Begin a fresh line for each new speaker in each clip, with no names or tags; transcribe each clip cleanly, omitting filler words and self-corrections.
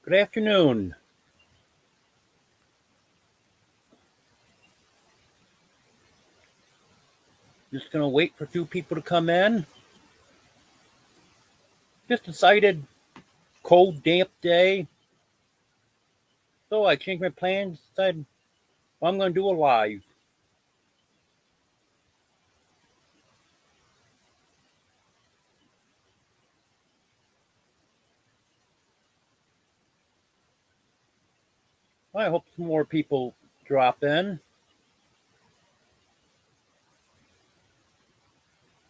Good afternoon. Just going to wait for a few people to come in. Just decided cold, damp day. So I changed my plans. Decided I'm going to do a live. I hope some more people drop in.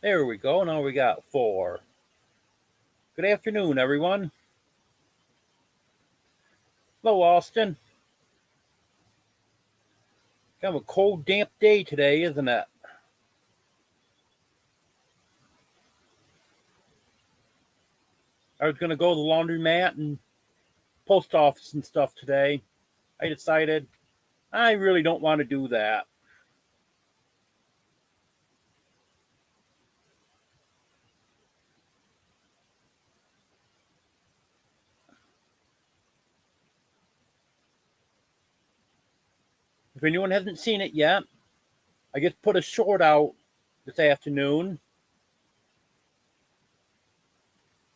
There we go. Now we got 4. Good afternoon, everyone. Hello, Austin. Kind of a cold, damp day today, isn't it? I was going to go to the laundromat and post office and stuff today. I decided I really don't want to do that. If anyone hasn't seen it yet, I just put a short out this afternoon.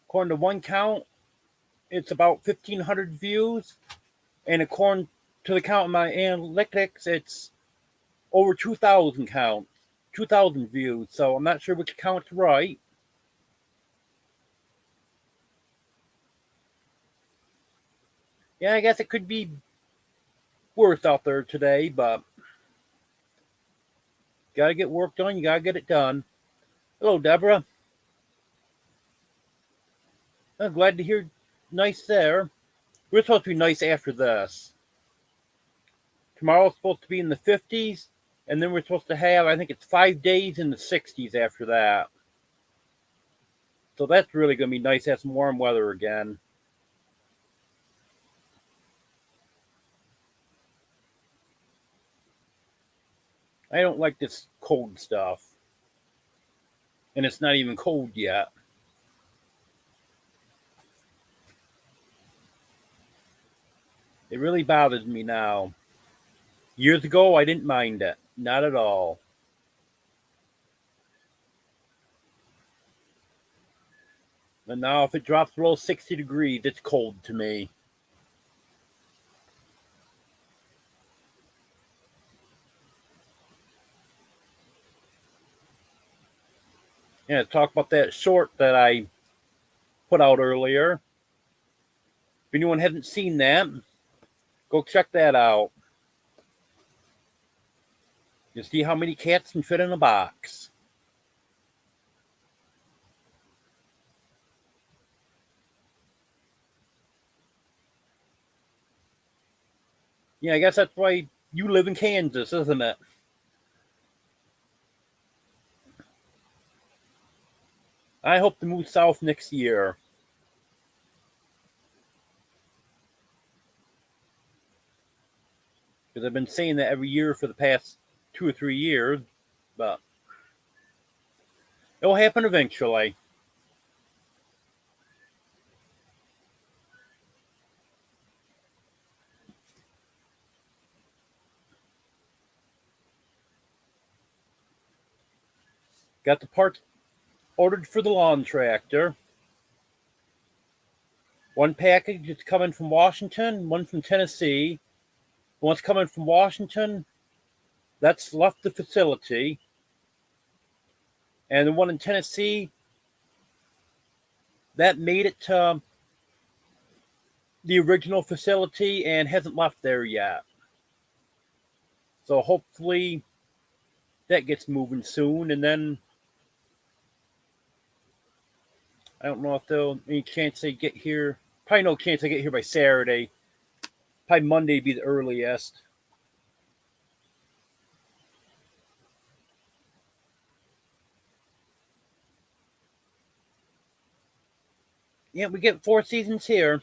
According to one count, it's about 1,500 views, and according to the count of my analytics, it's over 2,000 views. So I'm not sure which count's right. Yeah, I guess it could be worse out there today, but gotta get work done. You gotta get it done. Hello, Deborah. I'm glad to hear nice there. We're supposed to be nice after this. Tomorrow's supposed to be in the 50s, and then we're supposed to have, I think it's 5 days in the 60s after that. So that's really going to be nice to have some warm weather again. I don't like this cold stuff. And it's not even cold yet. It really bothers me now. Years ago, I didn't mind it. Not at all. And now, if it drops below 60 degrees, it's cold to me. Yeah, talk about that short that I put out earlier. If anyone hasn't seen that, go check that out. You see how many cats can fit in a box. Yeah, I guess that's why you live in Kansas, isn't it? I hope to move south next year. Because I've been saying that every year for the past 2 or 3 years, but it'll happen eventually. Got the parts ordered for the lawn tractor. One package is coming from Washington, one from Tennessee. One's coming from Washington, that's left the facility. And the one in Tennessee, that made it to the original facility and hasn't left there yet. So hopefully that gets moving soon. And then I don't know if there'll any chance they get here. Probably no chance they get here by Saturday. Probably Monday be the earliest. Yeah, we get 4 seasons here.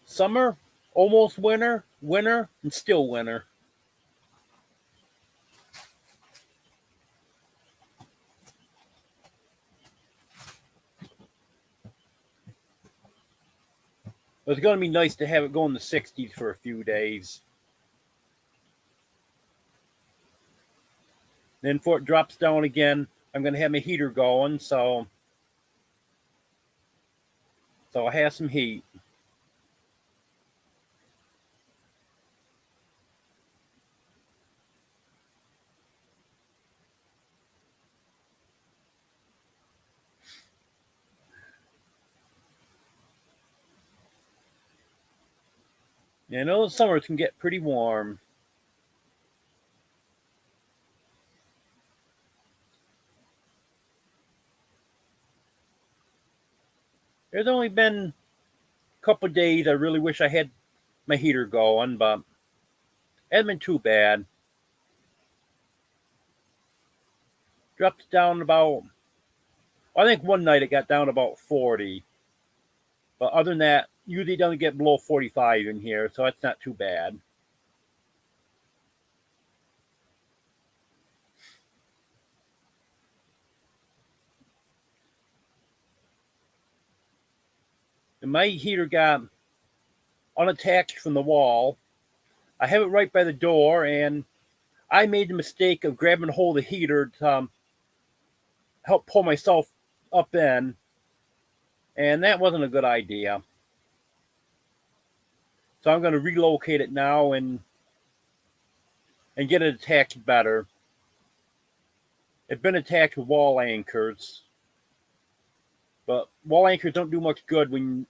Summer, almost winter, winter, and still winter. It's going to be nice to have it go in the 60s for a few days. Then before it drops down again, I'm going to have my heater going, so I'll have some heat. And I know the summer can get pretty warm. There's only been a couple of days I really wish I had my heater going, but it hasn't been too bad. Dropped down about, I think one night it got down about 40. But other than that, usually it doesn't get below 45 in here, so that's not too bad. And my heater got unattached from the wall. I have it right by the door, and I made the mistake of grabbing hold of the heater to help pull myself up in, and that wasn't a good idea. So I'm going to relocate it now and get it attached better. It's been attached with wall anchors, but wall anchors don't do much good when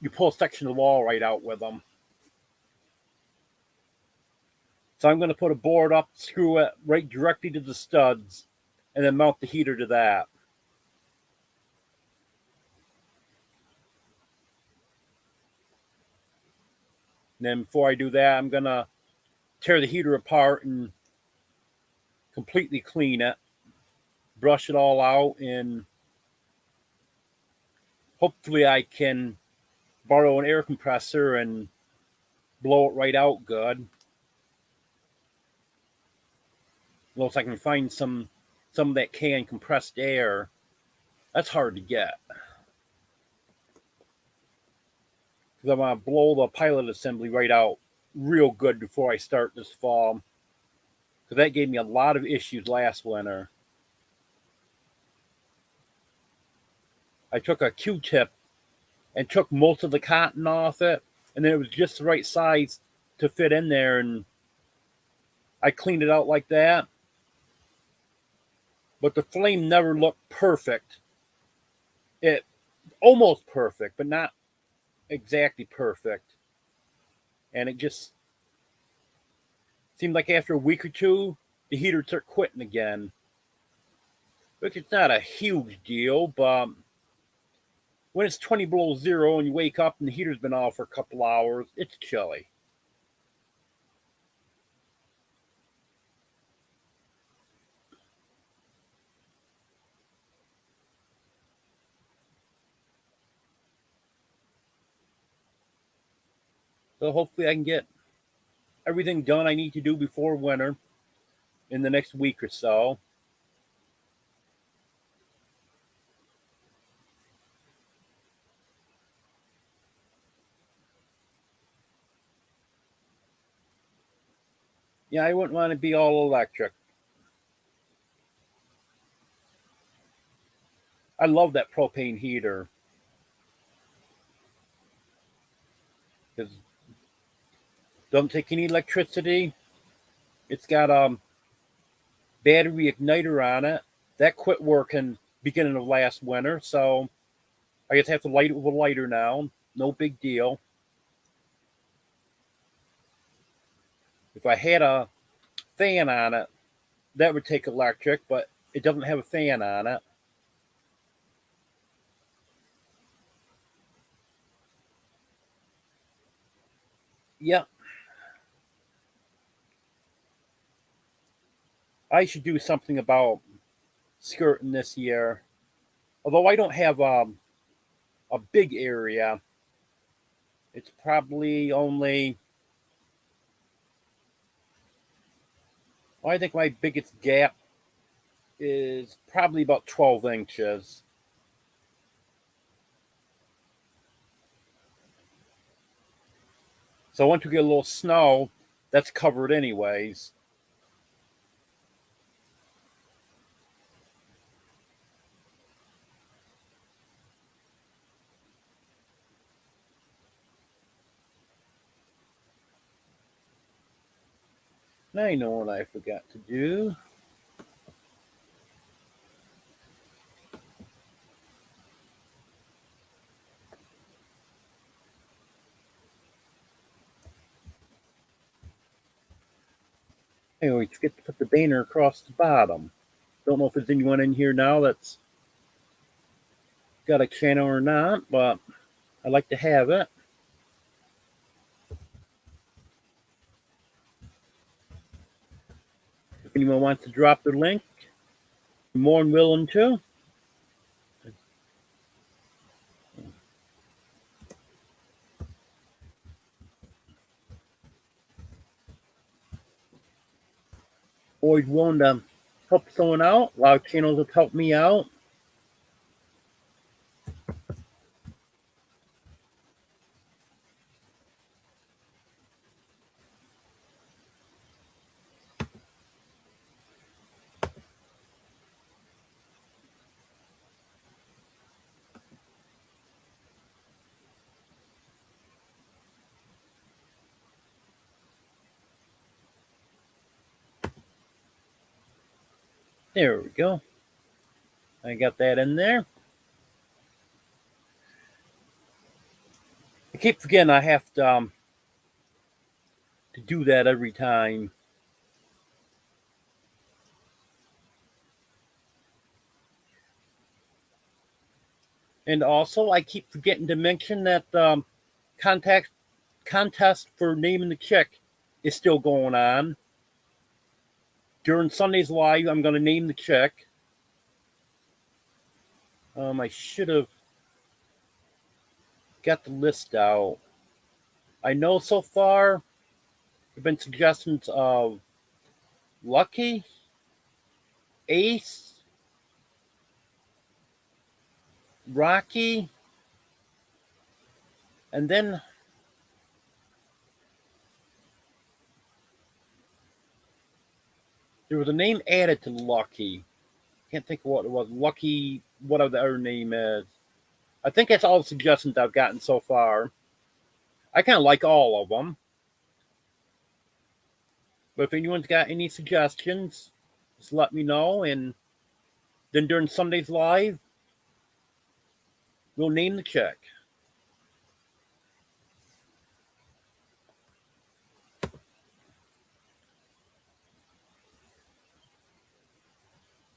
you pull a section of the wall right out with them. So I'm going to put a board up, screw it right directly to the studs, and then mount the heater to that. And then before I do that, I'm going to tear the heater apart and completely clean it, brush it all out, and hopefully I can borrow an air compressor and blow it right out good. Unless I can find some of that can compressed air. That's hard to get. Because I'm going to blow the pilot assembly right out real good before I start this fall. Because that gave me a lot of issues last winter. I took a Q-tip and took most of the cotton off it, and then it was just the right size to fit in there, and I cleaned it out like that. But the flame never looked perfect. It almost perfect, but not exactly perfect. And it just seemed like after a week or two, the heater started quitting again. Which is not a huge deal, but when it's 20 below zero and you wake up and the heater's been off for a couple hours, it's chilly. So hopefully I can get everything done I need to do before winter in the next week or so. Yeah, I wouldn't want to be all electric. I love that propane heater. Because it doesn't take any electricity. It's got a battery igniter on it. That quit working beginning of last winter, so I just have to light it with a lighter now. No big deal. If I had a fan on it, that would take electric, but it doesn't have a fan on it. Yep. I should do something about skirting this year. Although I don't have a big area, it's probably only, well, I think my biggest gap is probably about 12 inches. So once we get a little snow, that's covered anyways. Now you know what I forgot to do. I always forget to put the banner across the bottom. Don't know if there's anyone in here now that's got a channel or not, but I like to have it. If anyone wants to drop their link, I'm more than willing to. Always willing to help someone out. A lot of channels have helped me out. There we go. I got that in there. I keep forgetting I have to do that every time. And also, I keep forgetting to mention that contest for naming the chick is still going on. During Sunday's live, I'm going to name the chick. I should have got the list out. I know so far there have been suggestions of Lucky, Ace, Rocky, and then there was a name added to Lucky. Can't think of what it was. Lucky, whatever the other name is. I think that's all the suggestions I've gotten so far. I kind of like all of them. But if anyone's got any suggestions, just let me know. And then during Sunday's live, we'll name the chick.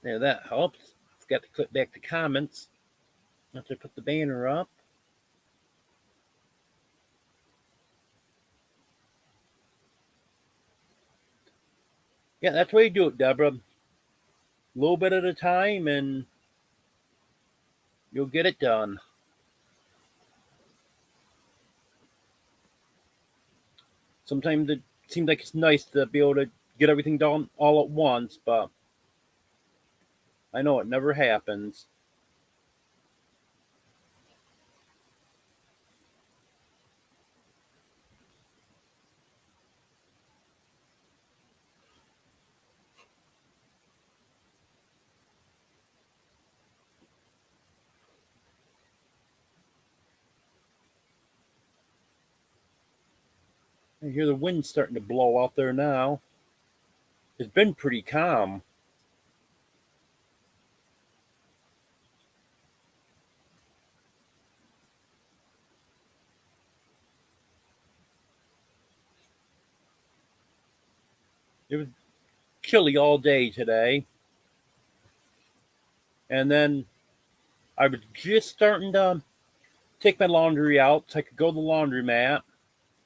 There, that helps. Forgot to click back to comments after I put the banner up. Yeah, that's the way you do it, Deborah. A little bit at a time, and you'll get it done. Sometimes it seems like it's nice to be able to get everything done all at once, but I know it never happens. I hear the wind starting to blow out there now. It's been pretty calm. It was chilly all day today. And then I was just starting to take my laundry out so I could go to the laundromat.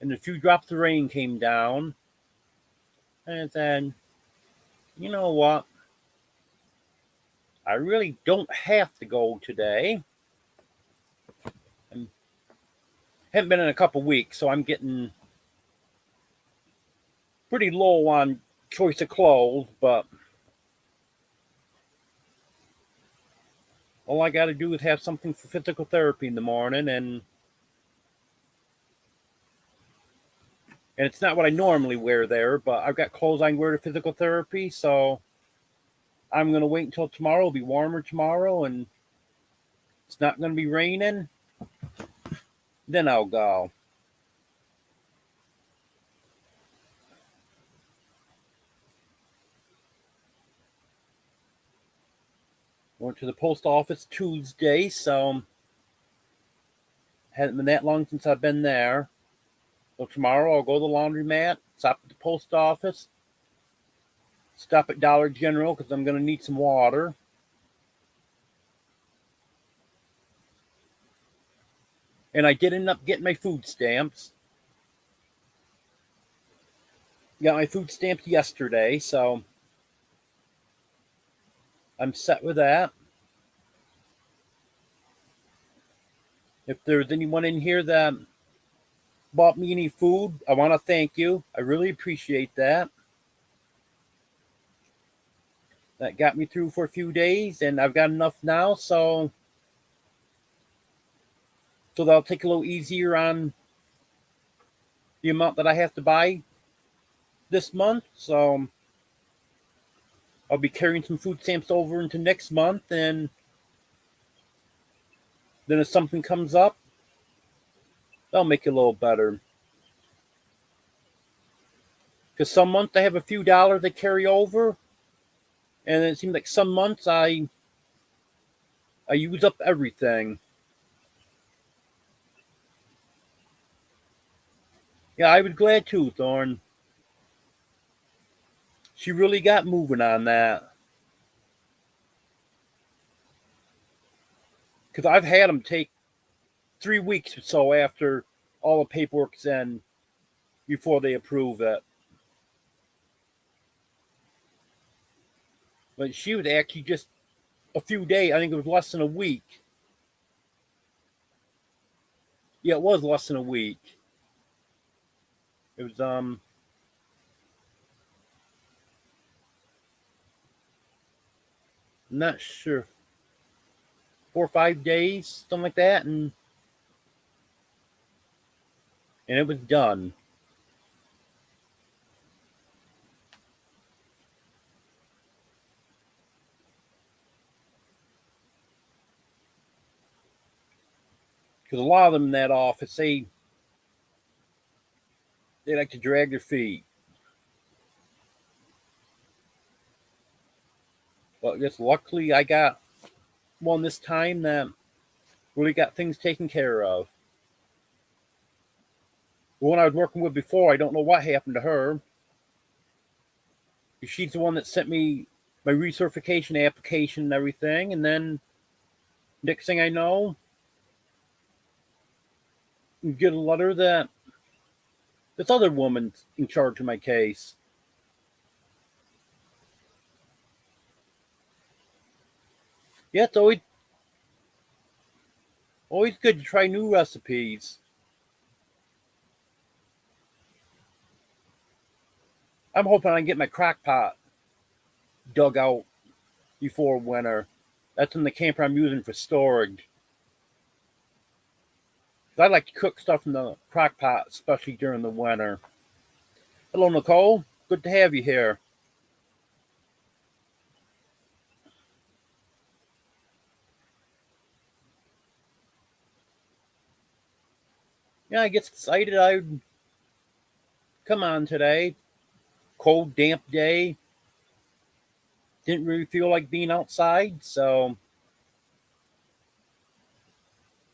And a few drops of rain came down. And then, you know what? I really don't have to go today. I haven't been in a couple weeks, so I'm getting pretty low on choice of clothes, but all I got to do is have something for physical therapy in the morning, and And it's not what I normally wear there, but I've got clothes I can wear to physical therapy, so I'm going to wait until tomorrow. It'll be warmer tomorrow, and it's not going to be raining. Then I'll go. Went to the post office Tuesday, so hasn't been that long since I've been there. So tomorrow I'll go to the laundromat, stop at the post office, stop at Dollar General because I'm going to need some water. And I did end up getting my food stamps. Got my food stamps yesterday, so I'm set with that. If there's anyone in here that bought me any food, I want to thank you. I really appreciate that. That got me through for a few days, and I've got enough now, so that'll take a little easier on the amount that I have to buy this month. So I'll be carrying some food stamps over into next month, and then if something comes up, that'll make it a little better. Because some months I have a few dollars that carry over, and it seems like some months I use up everything. Yeah, I was glad too, Thorn. She really got moving on that. Because I've had them take 3 weeks or so after all the paperwork's in before they approve it. But she was actually just a few days. I think it was less than a week. Yeah, it was less than a week. It was I'm not sure, 4 or 5 days, something like that, and it was done. Because a lot of them in that office, they like to drag their feet. But I guess luckily I got one this time that really got things taken care of. The one I was working with before, I don't know what happened to her. She's the one that sent me my recertification application and everything, and then next thing I know, you get a letter that this other woman's in charge of my case. Yeah, it's always good to try new recipes. I'm hoping I can get my crock pot dug out before winter. That's in the camper I'm using for storage. I like to cook stuff in the crock pot, especially during the winter. Hello, Nicole. Good to have you here. Yeah, I get excited. I come on today. Cold, damp day. Didn't really feel like being outside, so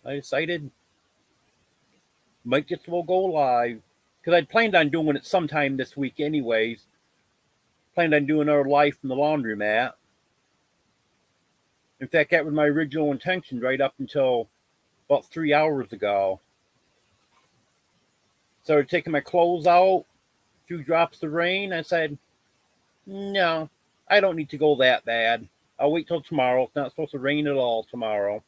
I decided might just well go live. Because I'd planned on doing it sometime this week anyways. Planned on doing our live from the laundromat. In fact, that was my original intention right up until about 3 hours ago. Started taking my clothes out, a few drops of rain. I said, no, I don't need to go that bad. I'll wait till tomorrow. It's not supposed to rain at all tomorrow.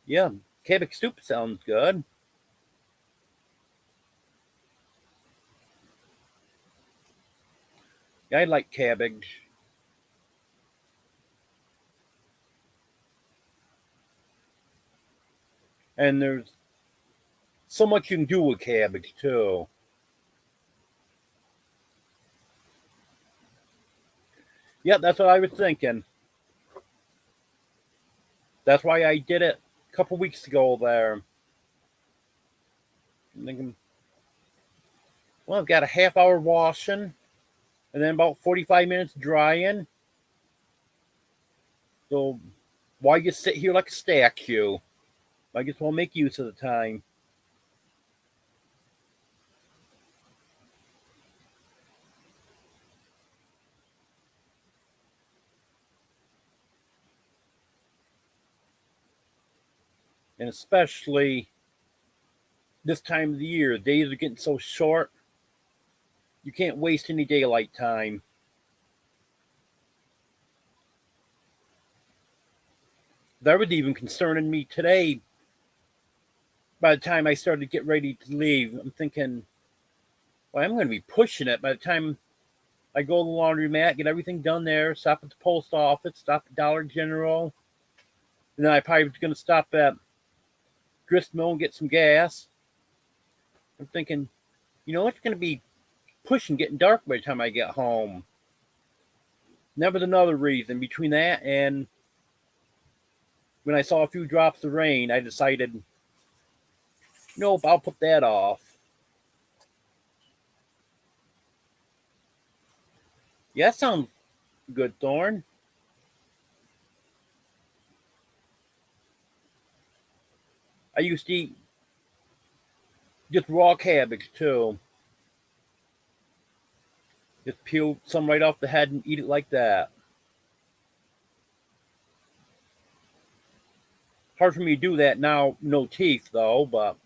Yeah, cabbage soup sounds good. Yeah, I like cabbage. And there's so much you can do with cabbage too. Yeah, that's what I was thinking. That's why I did it a couple weeks ago there. I'm thinking, well, I've got a half hour washing and then about 45 minutes drying. So why just sit here like a statue? I guess we'll make use of the time. And especially this time of the year, days are getting so short, you can't waste any daylight time. That was even concerning me today. By the time I started to get ready to leave, I'm thinking, well, I'm going to be pushing it by the time I go to the laundromat, get everything done there, stop at the post office, stop at Dollar General, and then I probably was going to stop at Grist Mill and get some gas. I'm thinking, it's going to be pushing, getting dark by the time I get home. That was another reason. Between that and when I saw a few drops of rain, I decided, nope, I'll put that off. Yeah, that sounds good, Thorn. I used to eat just raw cabbage too. Just peel some right off the head and eat it like that. Hard for me to do that now, no teeth though, but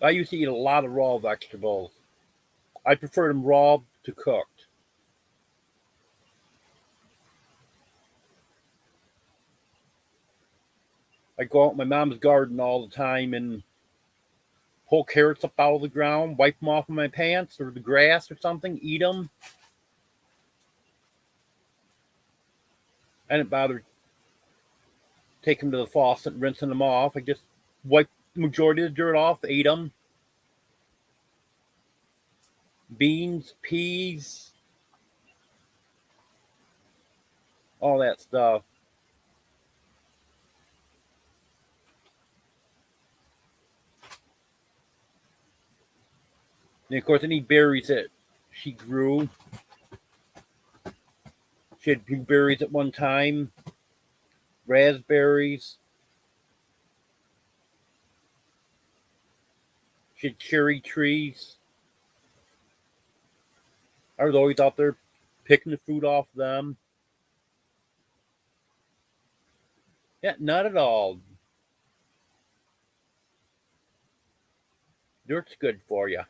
I used to eat a lot of raw vegetables. I prefer them raw to cooked. I go out in my mom's garden all the time and pull carrots up out of the ground, wipe them off of my pants or the grass or something, eat them. I didn't bother taking them to the faucet and rinsing them off. I just wiped the majority of the dirt off, ate them. Beans, peas, all that stuff. And of course, any berries that she grew. She had blueberries at one time, raspberries. She had cherry trees. I was always out there picking the fruit off them. Yeah, not at all. Dirt's good for you.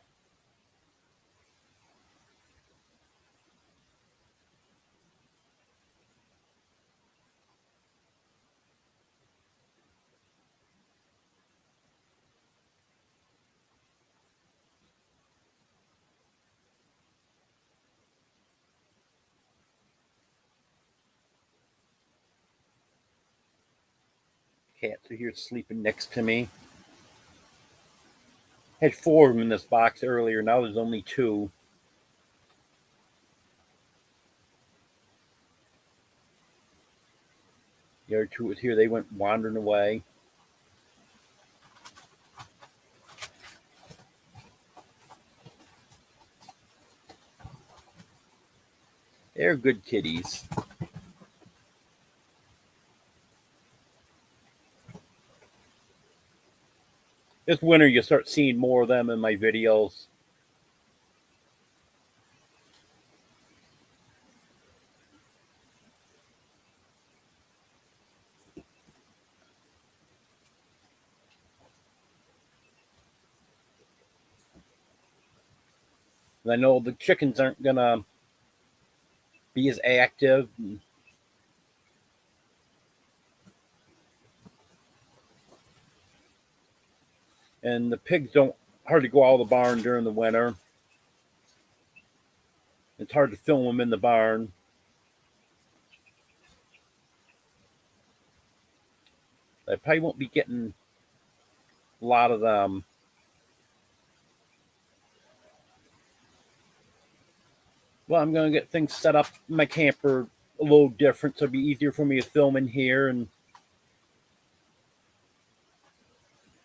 Cats are here sleeping next to me. I had four of them in this box earlier. Now there's only two. The other two was here. They went wandering away. They're good kitties. This winter, you start seeing more of them in my videos. And I know the chickens aren't going to be as active. And the pigs don't hardly go out of the barn during the winter. It's hard to film them in the barn. I probably won't be getting a lot of them. Well, I'm going to get things set up in my camper a little different, so it'll be easier for me to film in here. And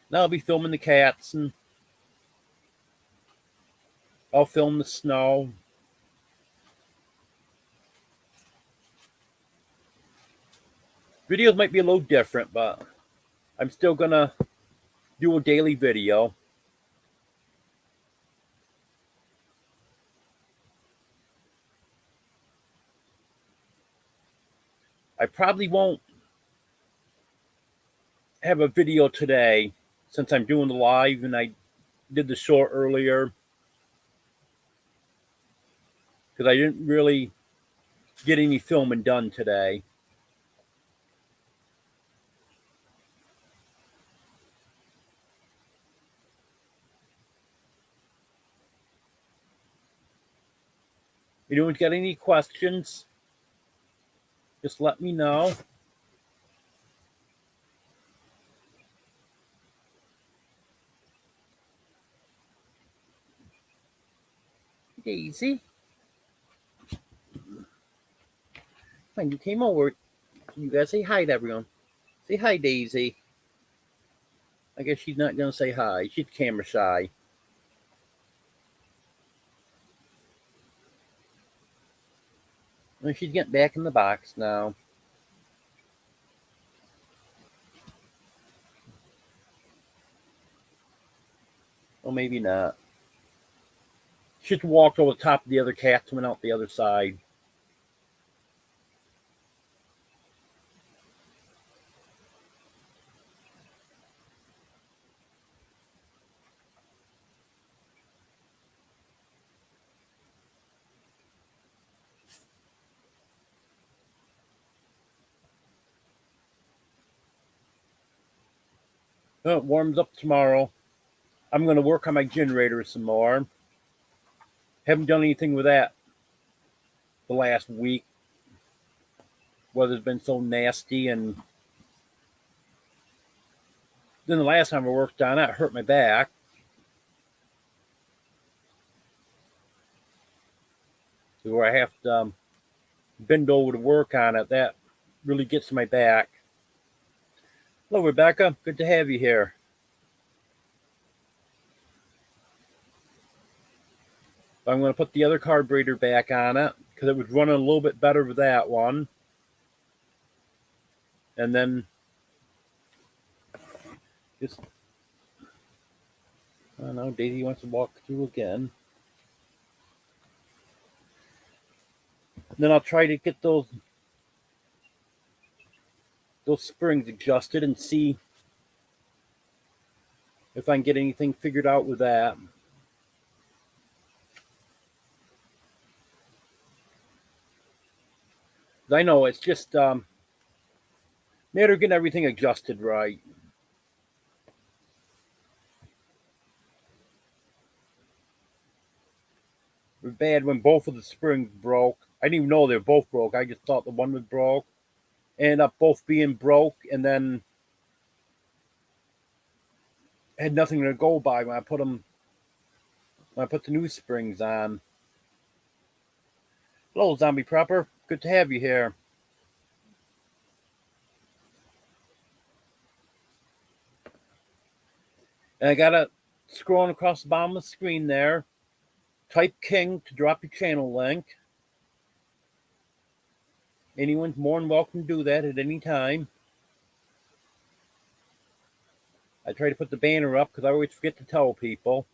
now I'll be filming the cats, and I'll film the snow. Videos might be a little different, but I'm still going to do a daily video. I probably won't have a video today since I'm doing the live and I did the short earlier because I didn't really get any filming done today. If anyone's got any questions, just let me know. Daisy. Fine, you came over. You gotta say hi to everyone. Say hi, Daisy. I guess she's not gonna say hi. She's camera shy. Well, she's getting back in the box now. Well, maybe not. She just walked over the top of the other cats and went out the other side. Well, it warms up tomorrow. I'm going to work on my generator some more. Haven't done anything with that the last week. Weather's been so nasty, and then the last time I worked on it, I hurt my back. Where I have to bend over to work on it. That really gets to my back. Hello, Rebecca. Good to have you here. I'm going to put the other carburetor back on it because it was running a little bit better with that one. And then just, I don't know, Daisy wants to walk through again. And then I'll try to get those springs adjusted and see if I can get anything figured out with that. I know it's just matter of getting everything adjusted right. It was bad when both of the springs broke. I didn't even know they were both broke. I just thought the one was broke. Ended up both being broke, and then had nothing to go by when I put the new springs on. Hello, Zombie Prepper. Good to have you here. And I got it scrolling across the bottom of the screen there. Type King to drop your channel link. Anyone's more than welcome to do that at any time. I try to put the banner up because I always forget to tell people.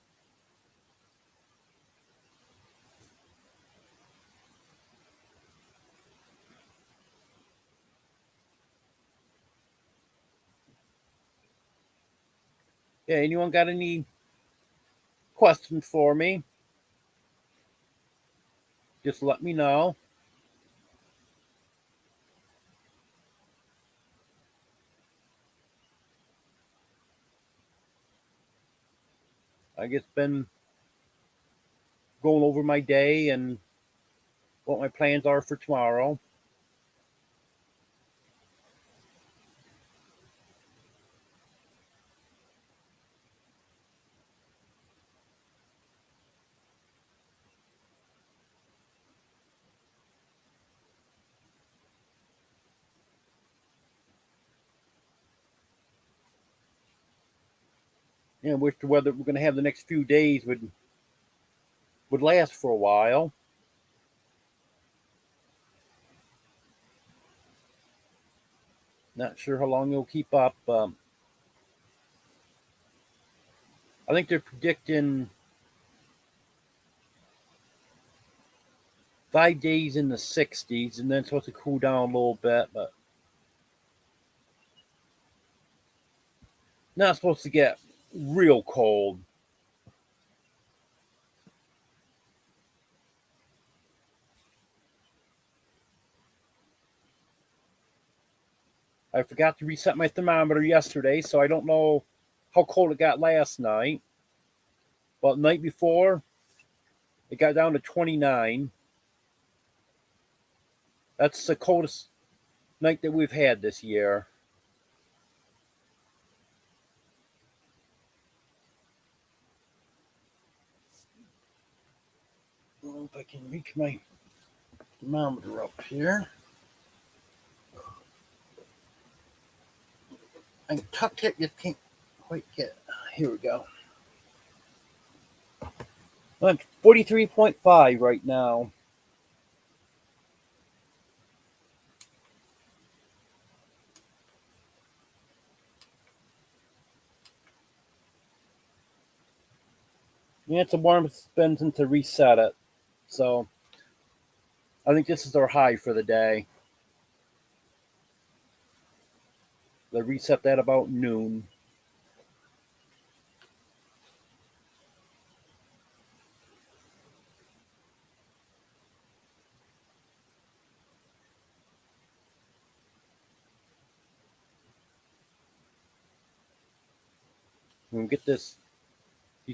Yeah, anyone got any questions for me? Just let me know. I just been going over my day and what my plans are for tomorrow. wish the weather we're going to have the next few days would last for a while. Not sure how long it'll keep up. I think they're predicting 5 days in the 60s, and then it's supposed to cool down a little bit, but not supposed to get real cold. I forgot to reset my thermometer yesterday, so I don't know how cold it got last night. But the night before, it got down to 29. That's the coldest night that we've had this year. I don't know if I can reach my thermometer up here. I tucked it, just can't quite get it. Here we go. I'm 43.5 right now. Yeah, it's the warmest it's been since I reset it. So I think this is our high for the day. I reset that about noon. We'll get these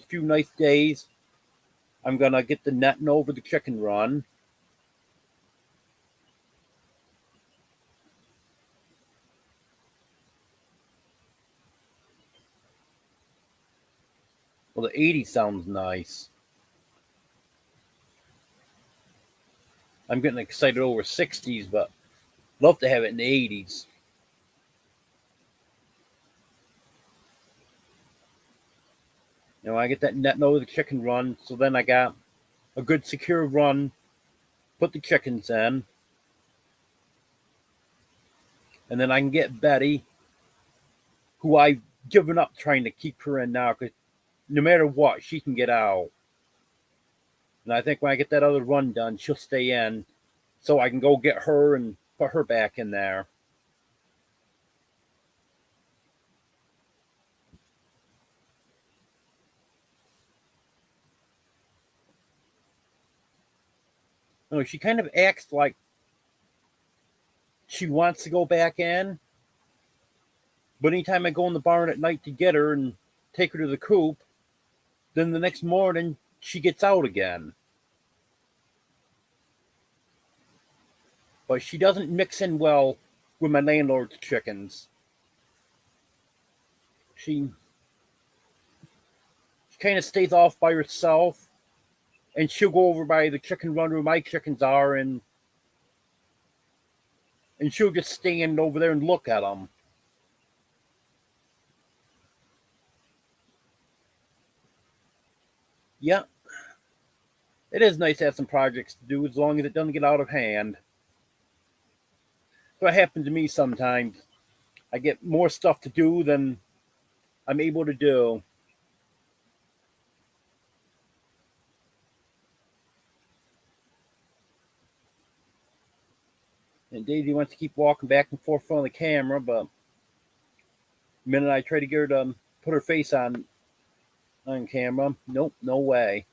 few nice days. I'm gonna get the netting over the chicken run. Well, the 80 sounds nice. I'm getting excited over 60s, but love to have it in the 80s. I get that netting over the chicken run, so then I got a good secure run. Put the chickens in, and then I can get Betty, who I've given up trying to keep her in now, because no matter what, she can get out. And I think when I get that other run done, she'll stay in, so I can go get her and put her back in there. She kind of acts like she wants to go back in, but anytime I go in the barn at night to get her and take her to the coop, then the next morning she gets out again. But she doesn't mix in well with my landlord's chickens. She kind of stays off by herself, and she'll go over by the chicken run where my chickens are, and she'll just stand over there and look at them. Yeah, it is nice to have some projects to do as long as it doesn't get out of hand. That's what happens to me sometimes. I get more stuff to do than I'm able to do. And Daisy wants to keep walking back and forth on the camera, but the minute I try to get her to put her face on camera, nope, no way.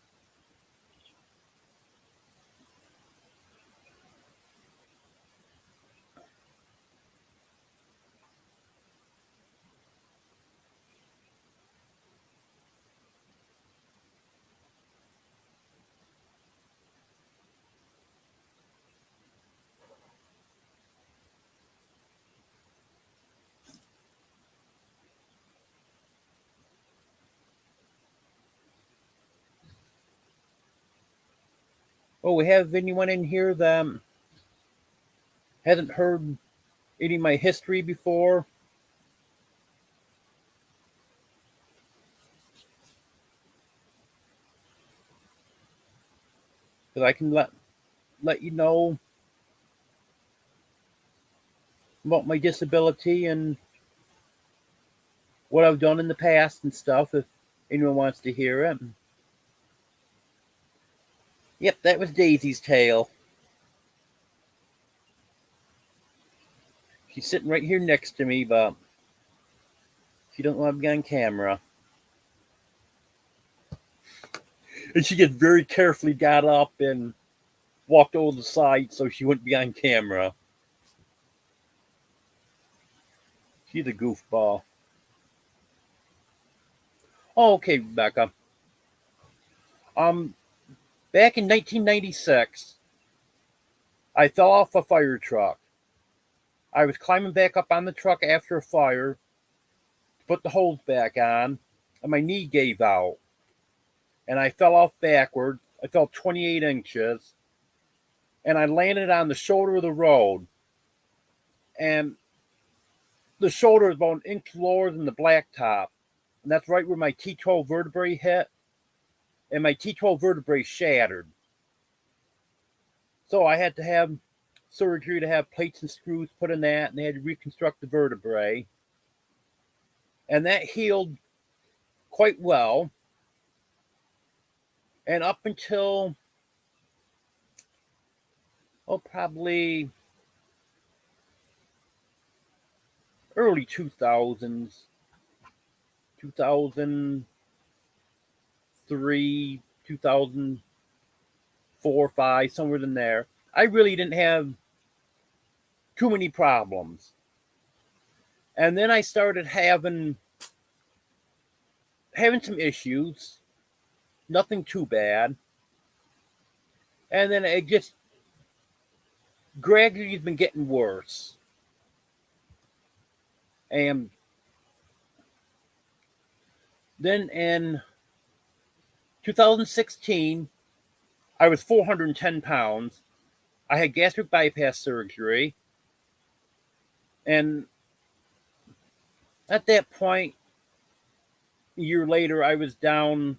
Oh, we have anyone in here that hasn't heard any of my history before? that I can let you know about my disability and what I've done in the past and stuff if anyone wants to hear it. Yep, that was Daisy's tale. She's sitting right here next to me, but she don't want to be on camera. And she just very carefully got up and walked over the side so she wouldn't be on camera. She's a goofball. Oh, okay, Rebecca. Back in 1996, I fell off a fire truck. I was climbing back up on the truck after a fire to put the hose back on, and my knee gave out. And I fell off backward. I fell 28 inches, and I landed on the shoulder of the road. And the shoulder is about an inch lower than the blacktop. And that's right where my T12 vertebrae hit. And my T12 vertebrae shattered. So I had to have surgery to have plates and screws put in that, and they had to reconstruct the vertebrae. And that healed quite well. And up until, probably early 2000s, 2003, 2004, 5, somewhere in there, I really didn't have too many problems. And then I started having some issues, nothing too bad. And then it just gradually has been getting worse. And then in 2016, I was 410 pounds. I had gastric bypass surgery. And at that point, a year later, I was down,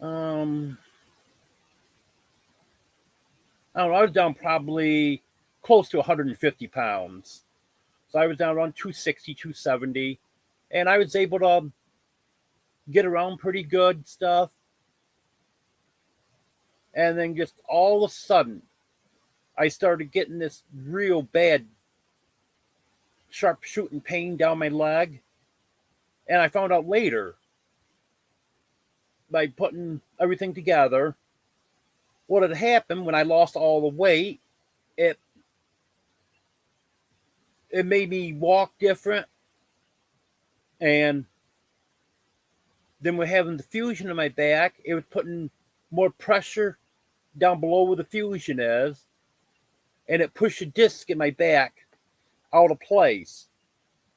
I don't know, I was down probably close to 150 pounds. So I was down around 260, 270. And I was able to get around pretty good stuff. And then just all of a sudden, I started getting this real bad sharp shooting pain down my leg. And I found out later, by putting everything together, what had happened when I lost all the weight, it made me walk different. And then with having the fusion in my back, it was putting more pressure down below where the fusion is. And it pushed a disc in my back out of place.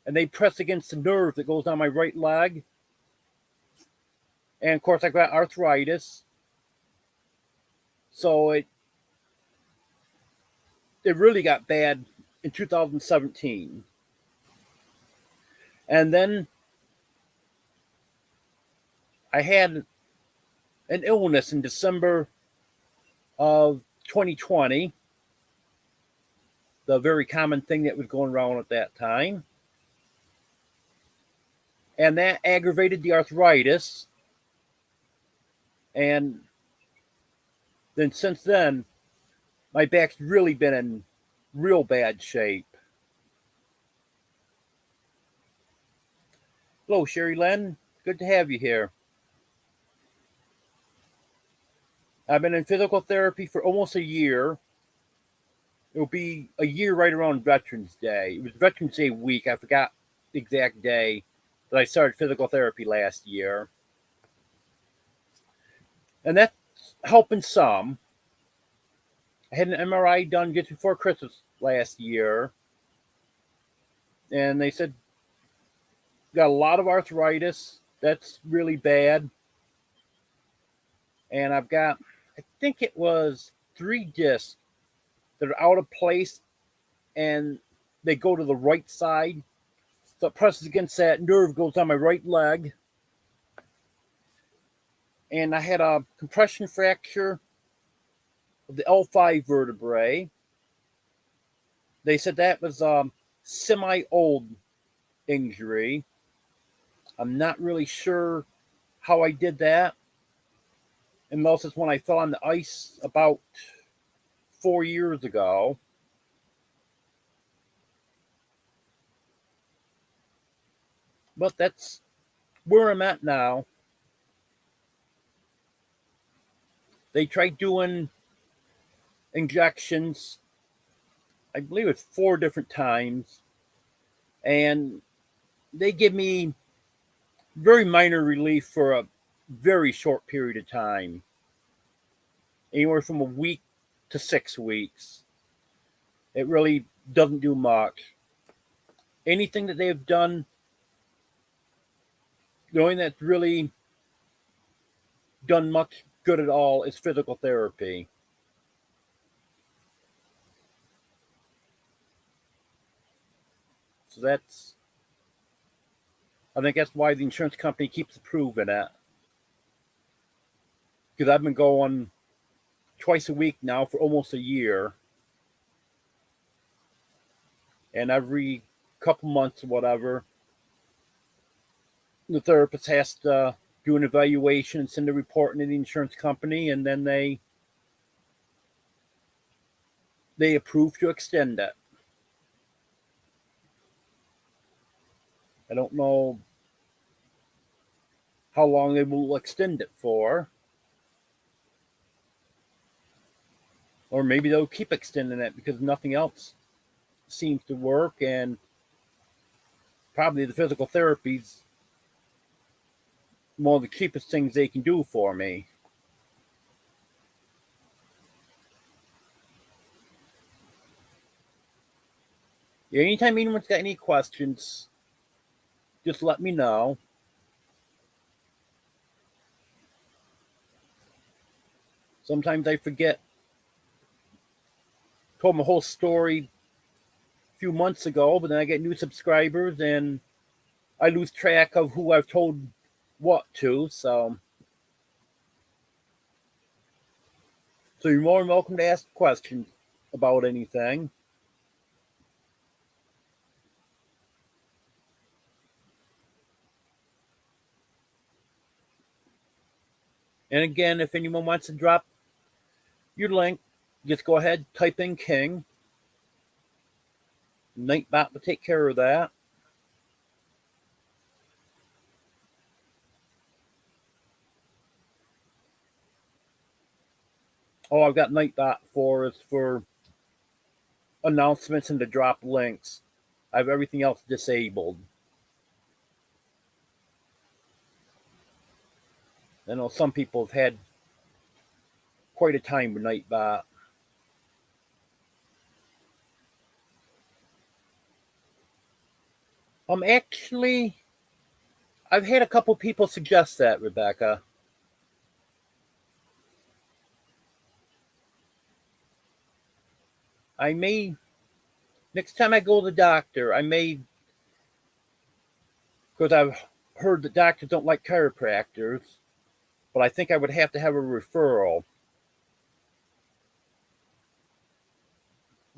And they press against the nerve that goes down my right leg. And of course, I got arthritis. So it really got bad in 2017. And then I had an illness in December of 2020. The very common thing that was going around at that time. And that aggravated the arthritis. And then since then, my back's really been in real bad shape. Hello, Sherry Lynn. Good to have you here. I've been in physical therapy for almost a year. It'll be a year right around Veterans Day. It was Veterans Day week. I forgot the exact day that I started physical therapy last year. And that's helping some. I had an MRI done just before Christmas last year. And they said, got a lot of arthritis. That's really bad. And I've got, I think it was 3 discs that are out of place, and they go to the right side. So it presses against that nerve, goes on my right leg. and I had a compression fracture of the L5 vertebrae. They said that was a semi-old injury. I'm not really sure how I did that, unless it's when I fell on the ice about 4 years ago. But that's where I'm at now. They tried doing injections, I believe it's 4 different times, and they give me very minor relief for a very short period of time, anywhere from a week to 6 weeks. It really doesn't do much. Anything that they have done, the only that's really done much good at all is physical therapy. So I think that's why the insurance company keeps approving it. Because I've been going twice a week now for almost a year. And every couple months or whatever, the therapist has to do an evaluation and send a report into the insurance company, and then they approve to extend it. I don't know how long they will extend it for. Or maybe they'll keep extending it because nothing else seems to work, and probably the physical therapy's one of the cheapest things they can do for me. Yeah, anytime anyone's got any questions, just let me know. Sometimes I forget. Told my whole story a few months ago, but then I get new subscribers and I lose track of who I've told what to. So you're more than welcome to ask questions about anything. And again, if anyone wants to drop your link, just go ahead, type in King. Nightbot will take care of that. All I've got Nightbot for is for announcements and to drop links. I have everything else disabled. I know some people have had quite a time with Nightbot. Actually, I've had a couple people suggest that, Rebecca. I may, next time I go to the doctor, I may, because I've heard that doctors don't like chiropractors, but I think I would have to have a referral.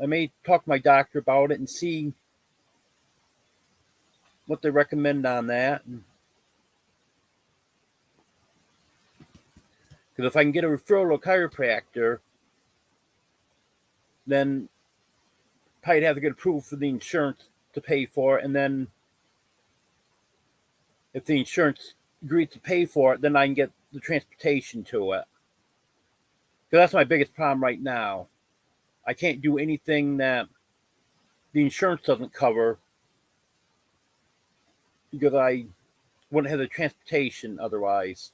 I may talk to my doctor about it and see what they recommend on that. Because if I can get a referral to a chiropractor, then probably have to get approval for the insurance to pay for it. And then if the insurance agrees to pay for it, then I can get the transportation to it. Because that's my biggest problem right now. I can't do anything that the insurance doesn't cover because I wouldn't have the transportation otherwise.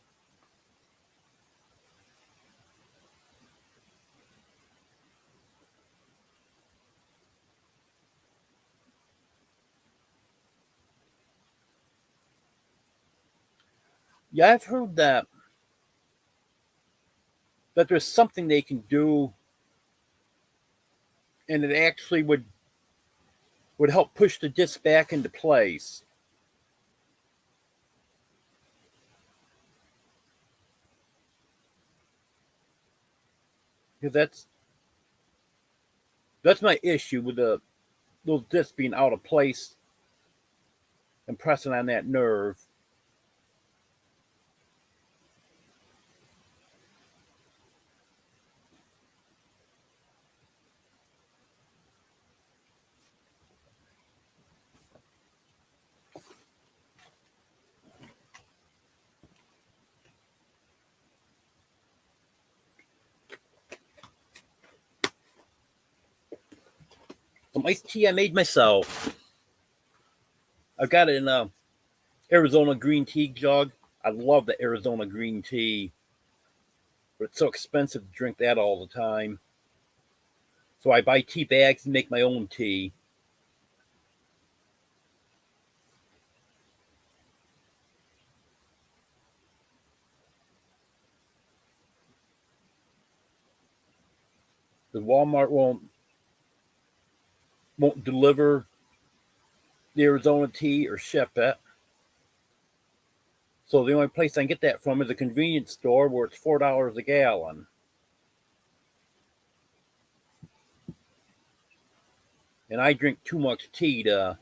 Yeah, I've heard that there's something they can do, and it actually would help push the disc back into place. Because that's my issue with those discs being out of place and pressing on that nerve. Some iced tea I made myself. I got it in a Arizona green tea jug. I love the Arizona green tea, but it's so expensive to drink that all the time. So I buy tea bags and make my own tea. The Walmart won't deliver the Arizona tea or ship it. So the only place I can get that from is a convenience store where it's $4 a gallon. And I drink too much tea to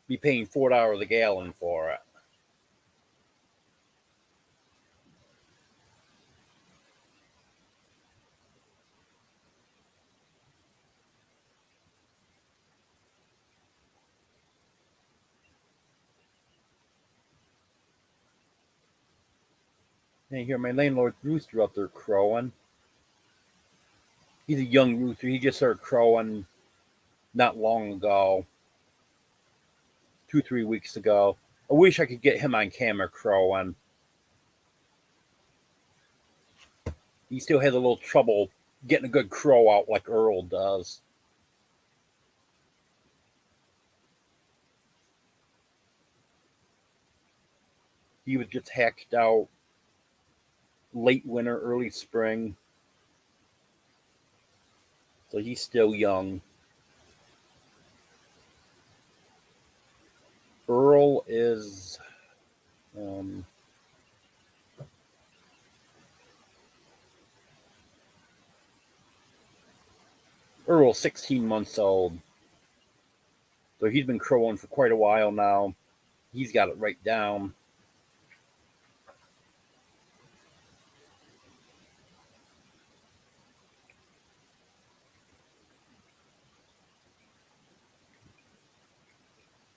be paying $4 a gallon for it. And I hear my landlord's rooster up there crowing. He's a young rooster. He just started crowing not long ago, 2-3 weeks ago. I wish I could get him on camera crowing. He still has a little trouble getting a good crow out like Earl does. He was just hatched out late winter, early spring. So he's still young. Earl is Earl's 16 months old. So he's been crowing for quite a while now. He's got it right down.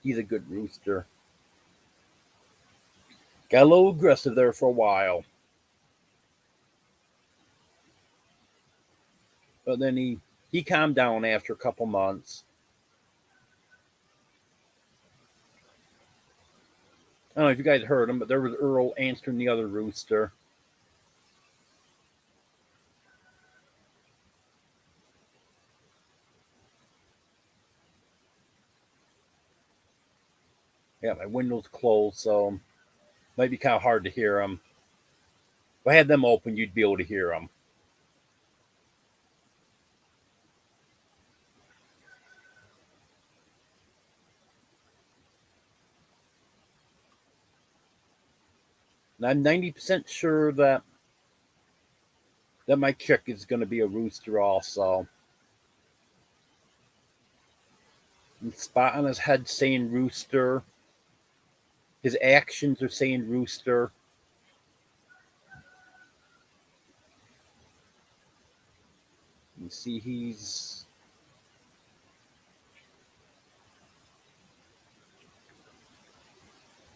He's a good rooster. Got a little aggressive there for a while. But then he calmed down after a couple months. I don't know if you guys heard him, but there was Earl answering the other rooster. Yeah, my window's closed, so it might be kind of hard to hear him. If I had them open, you'd be able to hear him. And I'm 90% sure that my chick is going to be a rooster also. And spot on his head saying rooster. His actions are saying rooster. You see,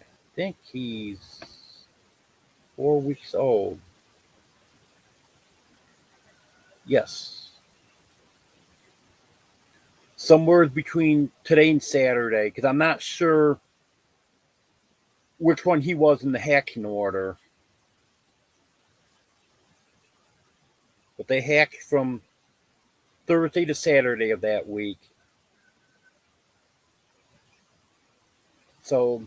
I think he's 4 weeks old. Yes. Somewhere between today and Saturday, because I'm not sure which one he was in the hatching order. But they hatched from Thursday to Saturday of that week. So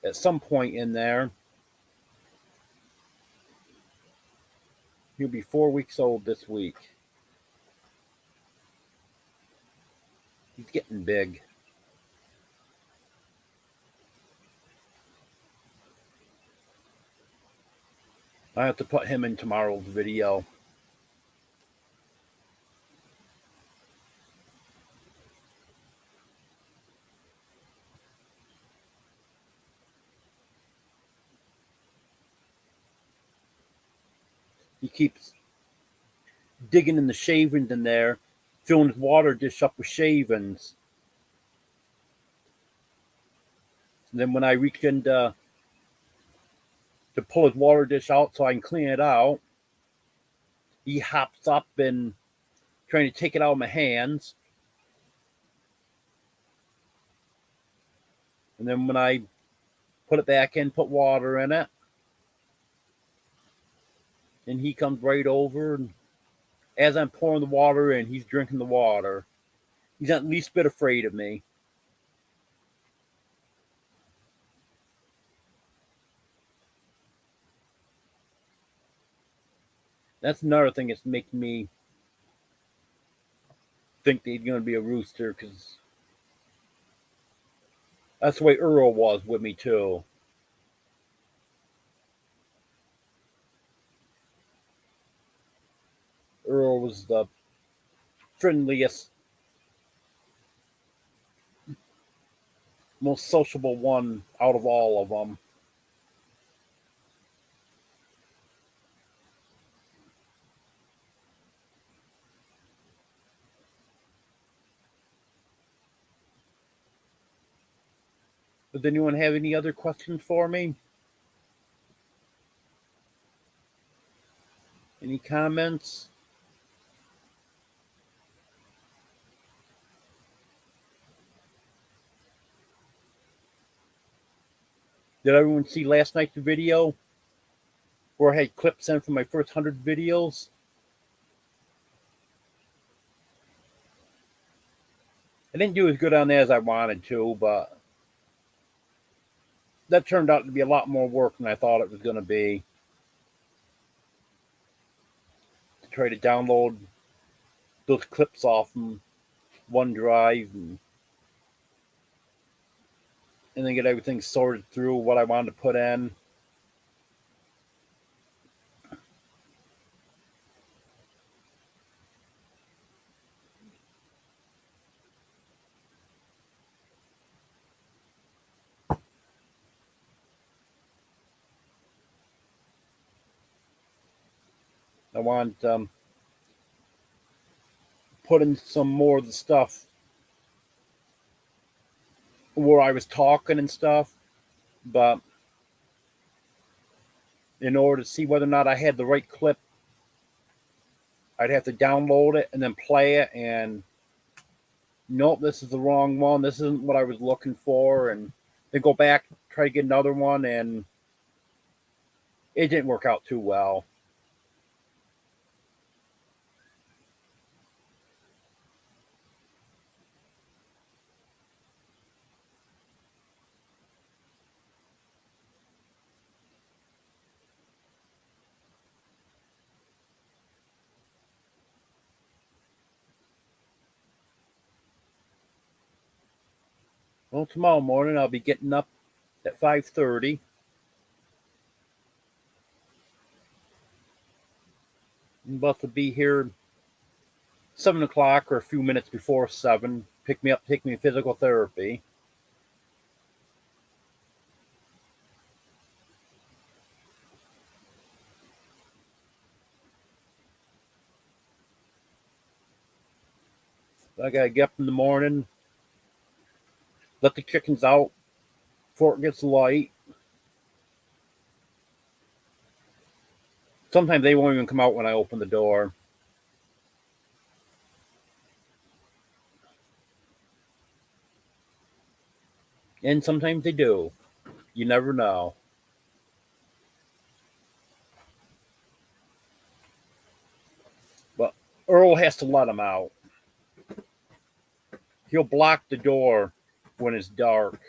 at some point in there, he'll be 4 weeks old this week. He's getting big. I have to put him in tomorrow's video. He keeps digging in the shavings in there, filling his water dish up with shavings. And then when I reach in to pull his water dish out so I can clean it out, he hops up and trying to take it out of my hands. And then when I put it back in, put water in it, and he comes right over, and as I'm pouring the water in, he's drinking the water. He's not the least bit afraid of me. That's another thing that's making me think that he's going to be a rooster, because that's the way Earl was with me too. Earl was the friendliest, most sociable one out of all of them. Does anyone have any other questions for me? Any comments? Did everyone see last night's video where I had clips in from my first 100 videos? I didn't do as good on that as I wanted to, but that turned out to be a lot more work than I thought it was going to be. To try to download those clips off from OneDrive and then get everything sorted through what I wanted to put in. I want put in some more of the stuff where I was talking and stuff, but in order to see whether or not I had the right clip, I'd have to download it and then play it, and nope, this is the wrong one. This isn't what I was looking for, and then go back, try to get another one, and it didn't work out too well. Well, tomorrow morning I'll be getting up at 5:30. I'm about to be here 7 o'clock or a few minutes before 7. Pick me up, take me to physical therapy. I gotta get up in the morning, let the chickens out before it gets light. Sometimes they won't even come out when I open the door. And sometimes they do. You never know. But Earl has to let them out. He'll block the door when it's dark.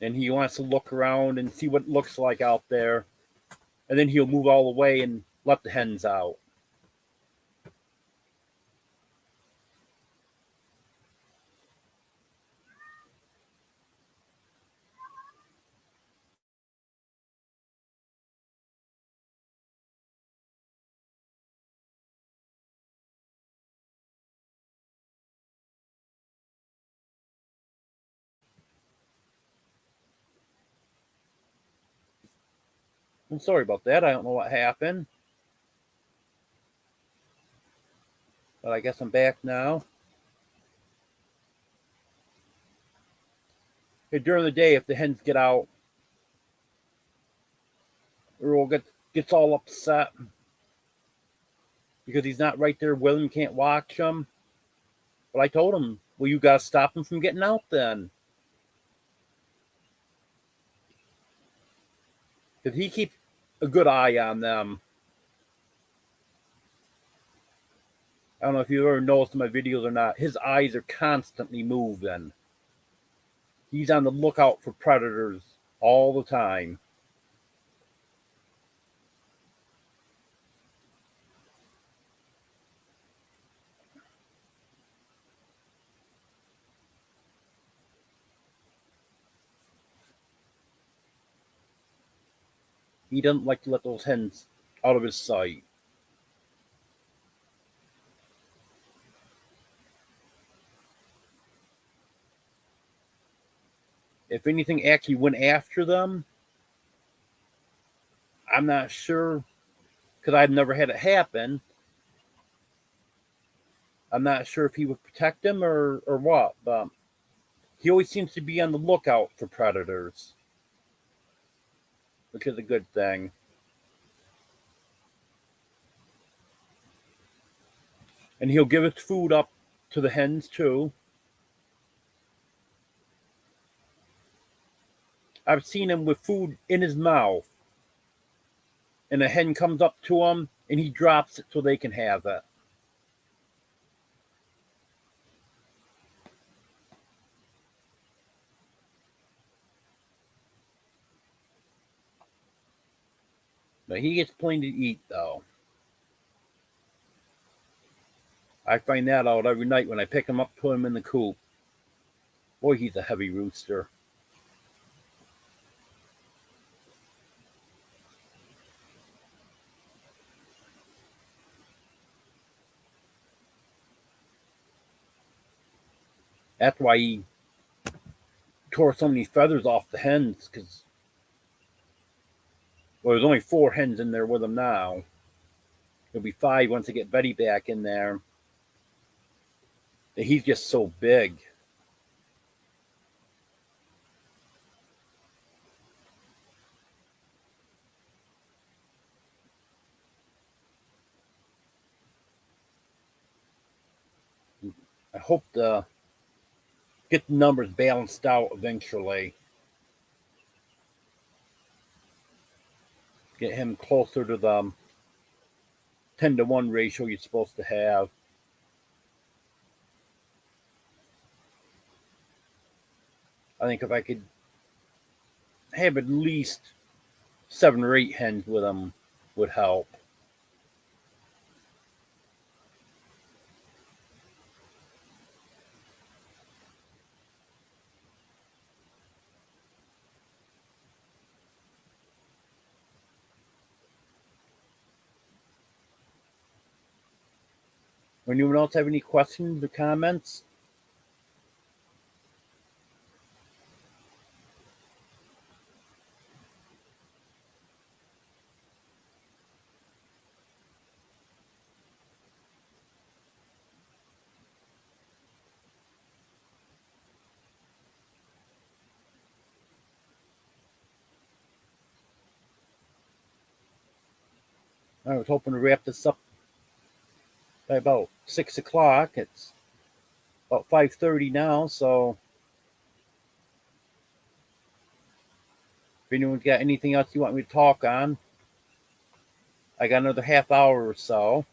And he wants to look around and see what it looks like out there. And then he'll move all the way and let the hens out. I'm sorry about that. I don't know what happened. But I guess I'm back now. Hey, during the day, if the hens get out, Earl gets all upset because he's not right there with him, can't watch him. But I told him, well, you got to stop him from getting out then. Because he keeps a good eye on them. I don't know if you've ever noticed in my videos or not. His eyes are constantly moving. He's on the lookout for predators all the time. He doesn't like to let those hens out of his sight. If anything actually went after them, I'm not sure because I've never had it happen. I'm not sure if he would protect them or what, but he always seems to be on the lookout for predators, which is a good thing. And he'll give his food up to the hens too. I've seen him with food in his mouth, and a hen comes up to him and he drops it so they can have it. But he gets plenty to eat, though. I find that out every night when I pick him up, put him in the coop. Boy, he's a heavy rooster. That's why he tore so many feathers off the hens, because, well, there's only 4 hens in there with him now. There'll be 5 once I get Betty back in there. He's just so big. I hope to get the numbers balanced out eventually. Get him closer to the 10-to-1 ratio you're supposed to have. I think if I could have at least 7 or 8 hens with him would help. Anyone else have any questions or comments? I was hoping to wrap this up by about 6 o'clock. It's about 5:30 now, so if anyone's got anything else you want me to talk on, I got another half hour or so.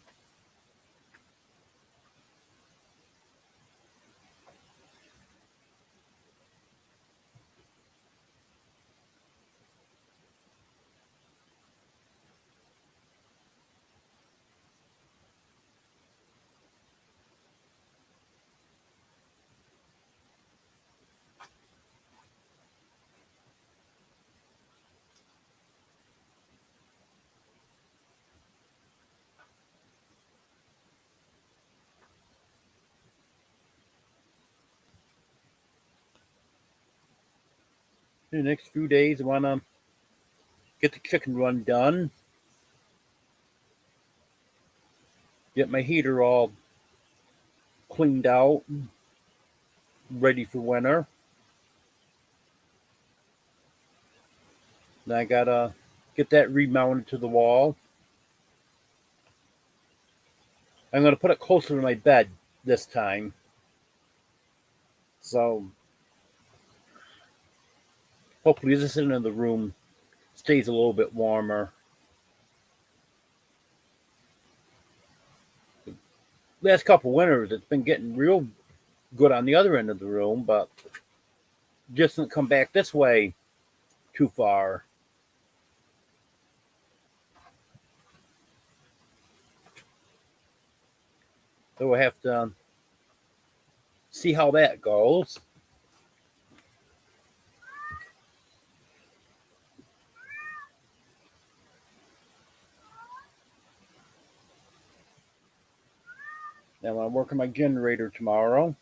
In the next few days, I want to get the chicken run done, get my heater all cleaned out, ready for winter. Then I gotta get that remounted to the wall. I'm gonna put it closer to my bed this time. So hopefully this end of the room stays a little bit warmer. Last couple winters, it's been getting real good on the other end of the room, but just didn't come back this way too far. So we'll have to see how that goes. Now I'm working my generator tomorrow.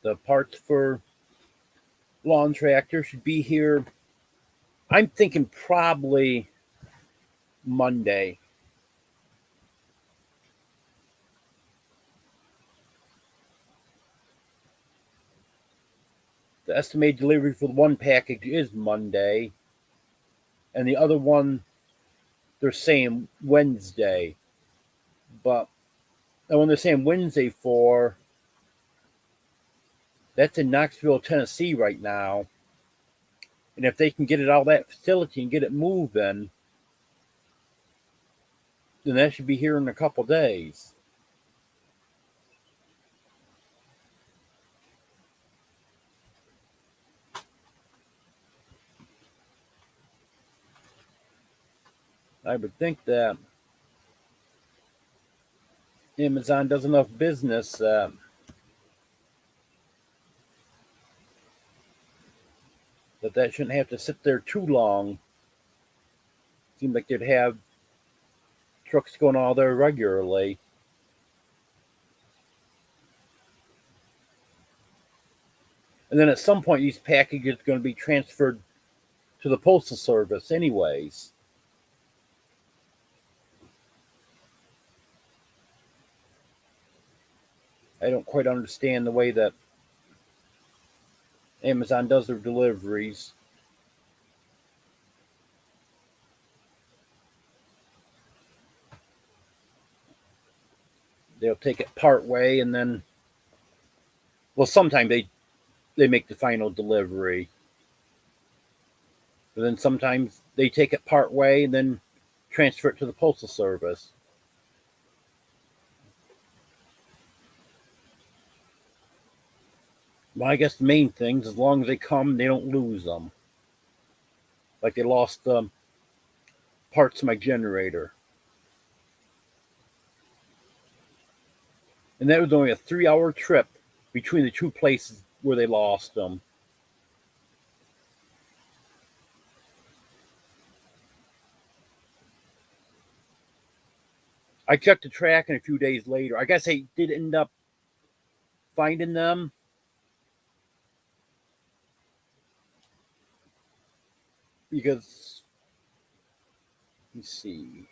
The parts for lawn tractor should be here. I'm thinking probably Monday. The estimated delivery for the one package is Monday, and the other one they're saying Wednesday. But when they're saying Wednesday for, that's in Knoxville, Tennessee right now. And if they can get it out of that facility and get it moving, then that should be here in a couple days. I would think that Amazon does enough business that shouldn't have to sit there too long. Seems like they'd have trucks going all there regularly. And then at some point, these packages are going to be transferred to the Postal Service anyways. I don't quite understand the way that Amazon does their deliveries. They'll take it part way and then, well, sometimes they make the final delivery. But then sometimes they take it part way and then transfer it to the Postal Service. Well, I guess the main things, as long as they come, they don't lose them. Like they lost parts of my generator. And that was only a 3-hour trip between the two places where they lost them. I checked the tracking a few days later. I guess they did end up finding them. Because, let's see.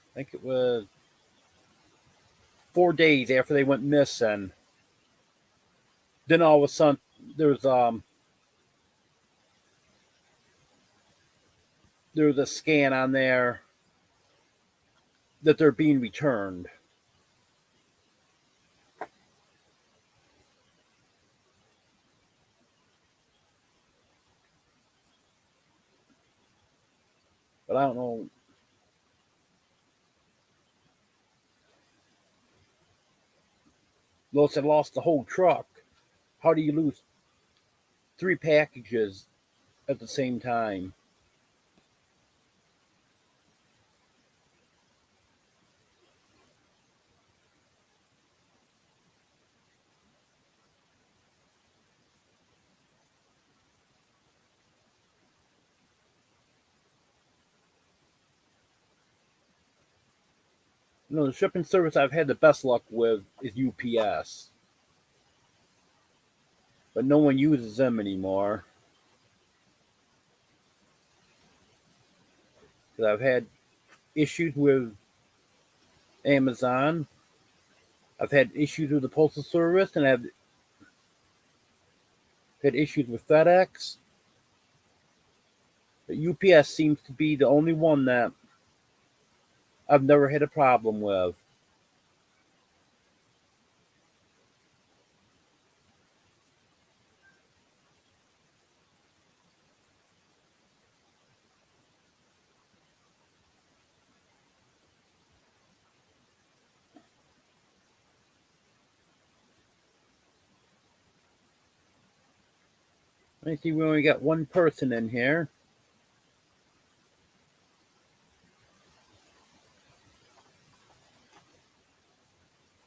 I think it was 4 days after they went missing. Then all of a sudden, there was a scan on there that they're being returned. But I don't know. Lois had lost the whole truck. How do you lose 3 packages at the same time. The shipping service I've had the best luck with is UPS, but no one uses them anymore. Because I've had issues with Amazon, I've had issues with the Postal Service, and I've had issues with FedEx. But UPS seems to be the only one that I've never had a problem with. Let me see, we only got one person in here.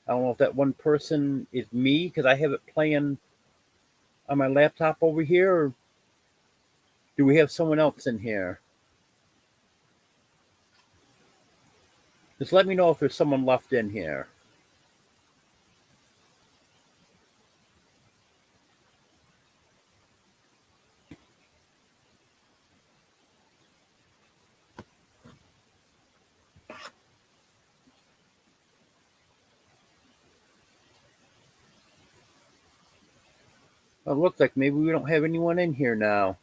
I don't know if that one person is me because I have it playing on my laptop over here, or do we have someone else in here? Just let me know if there's someone left in here. Well, it looks like maybe we don't have anyone in here now.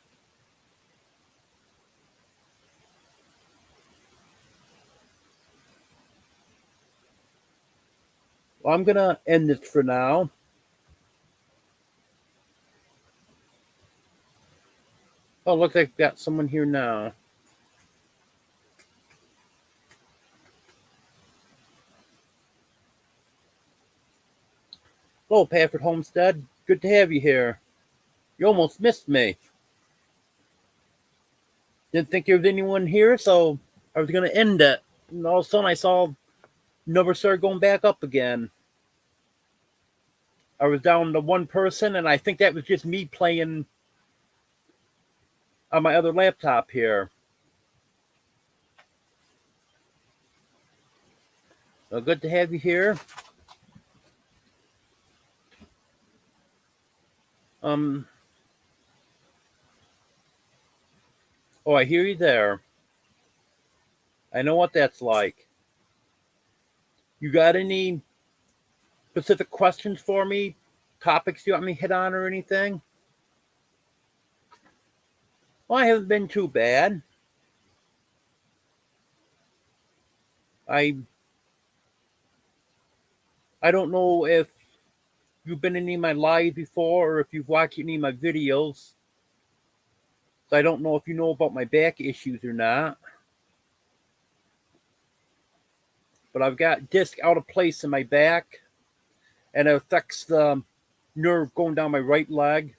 Well, I'm going to end this for now. Oh, looks like we've got someone here now. Hello, Pafford Homestead. Good to have you here. You almost missed me. Didn't think there was anyone here, so I was going to end it. And all of a sudden I saw numbers started going back up again. I was down to one person, and I think that was just me playing on my other laptop here. Well, good to have you here. Oh, I hear you there. I know what that's like. You got any specific questions for me? Topics you want me to hit on or anything? Well, I haven't been too bad. I don't know if you've been in any of my lives before or if you've watched any of my videos. So I don't know if you know about my back issues or not. But I've got disc out of place in my back, and it affects the nerve going down my right leg.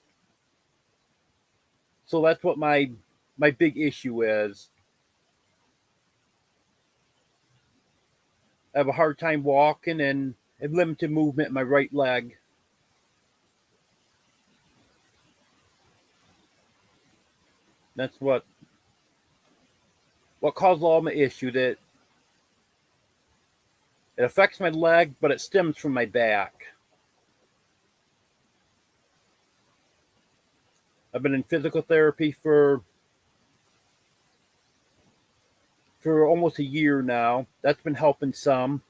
So that's what my big issue is. I have a hard time walking and have limited movement in my right leg. That's what caused all my issue. That it affects my leg, but it stems from my back. I've been in physical therapy for almost a year now. That's been helping some.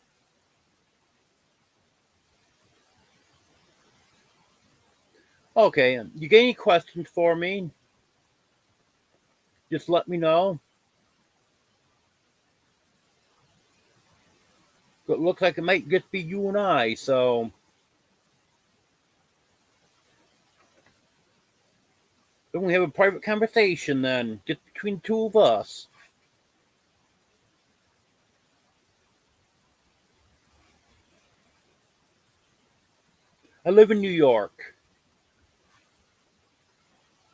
Okay, you got any questions for me? Just let me know. It looks like it might just be you and I, so then we have a private conversation then, just between the two of us. I live in New York.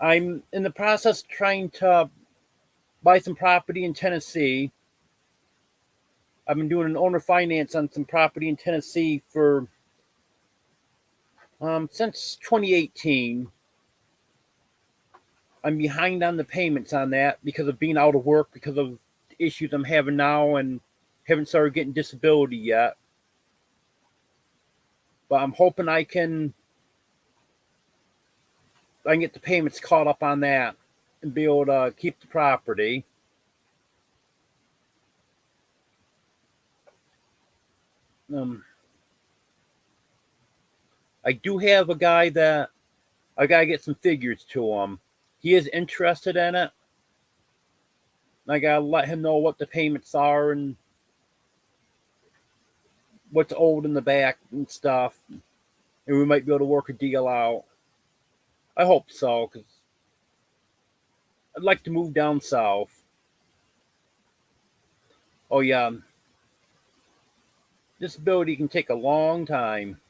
I'm in the process of trying to buy some property in Tennessee. I've been doing an owner finance on some property in Tennessee for since 2018. I'm behind on the payments on that because of being out of work, because of issues I'm having now, and haven't started getting disability yet. But I'm hoping I can get the payments caught up on that and be able to keep the property. I do have a guy that I gotta get some figures to him. He is interested in it. I gotta let him know what the payments are and what's owed in the back and stuff. And we might be able to work a deal out. I hope so, because I'd like to move down south. Oh, yeah. Disability can take a long time.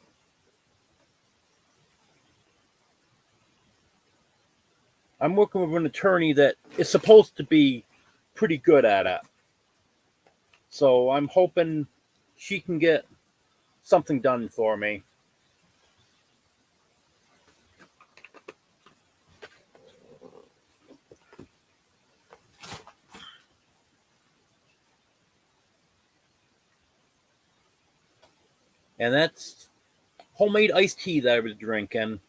I'm working with an attorney that is supposed to be pretty good at it. So I'm hoping she can get something done for me. And that's homemade iced tea that I was drinking.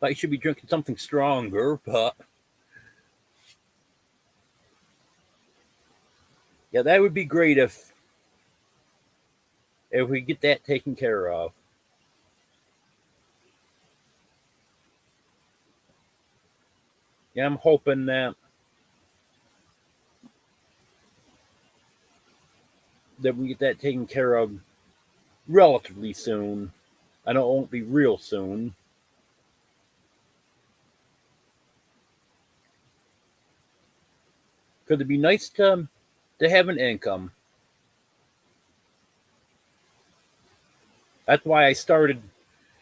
I should be drinking something stronger, but yeah, that would be great if we get that taken care of. Yeah, I'm hoping that we get that taken care of relatively soon. I know it won't be real soon. Because it'd be nice to have an income. That's why I started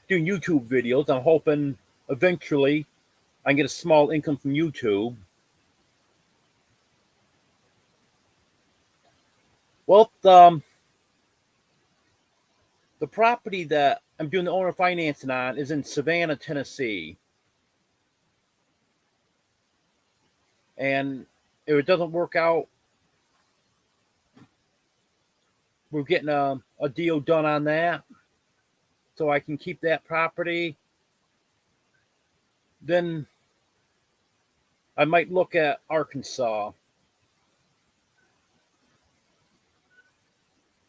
doing YouTube videos. I'm hoping eventually I can get a small income from YouTube. Well, the property that I'm doing the owner financing on is in Savannah, Tennessee. And if it doesn't work out, we're getting a deal done on that so I can keep that property. Then I might look at Arkansas.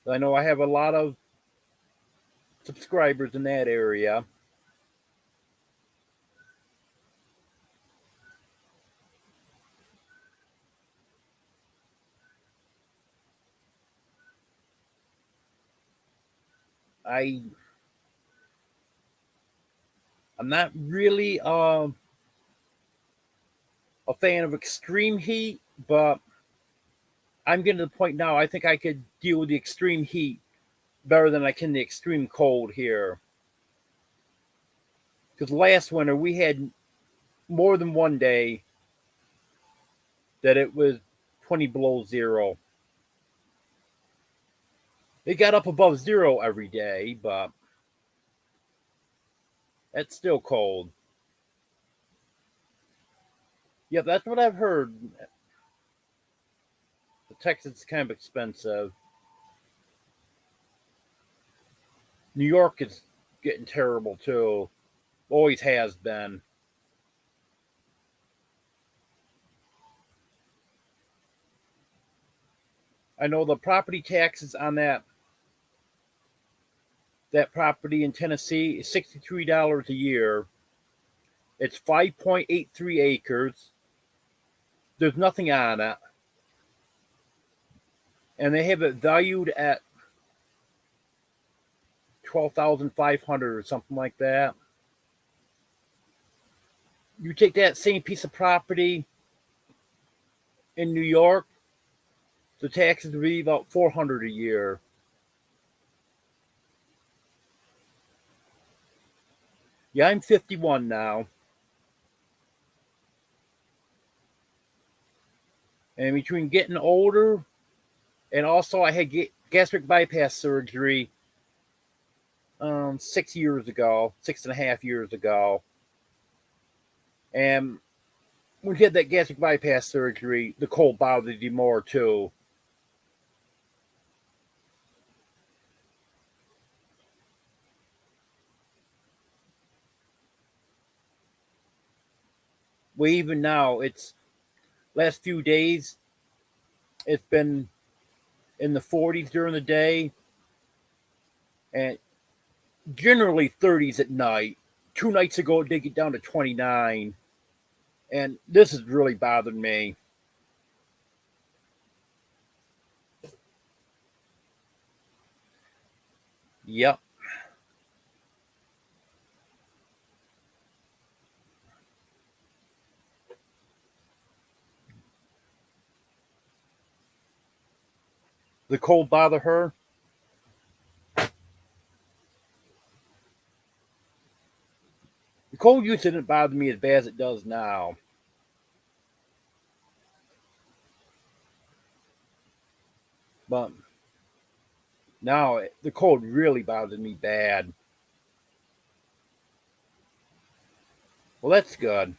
I know I have a lot of subscribers in that area. I'm not really a fan of extreme heat, but I'm getting to the point now I think I could deal with the extreme heat better than I can the extreme cold here. Because last winter we had more than one day that it was 20 below zero. It got up above zero every day, but that's still cold. Yeah, that's what I've heard. Texas is kind of expensive. New York is getting terrible too. Always has been. I know the property taxes on that property in Tennessee is $63 a year. It's 5.83 acres. There's nothing on it. And they have it valued at $12,500 or something like that. You take that same piece of property in New York, the taxes would be about $400 a year. Yeah, I'm 51 now. And between getting older and also I had gastric bypass surgery 6 years ago, 6.5 years ago. And when you had that gastric bypass surgery, the cold bothered you more too. Well, even now, it's last few days, it's been in the 40s during the day and generally 30s at night. 2 nights ago, it did get down to 29. And this has really bothered me. Yep. The cold bother her. The cold used to didn't bother me as bad as it does now. But now the cold really bothers me bad. Well, that's good.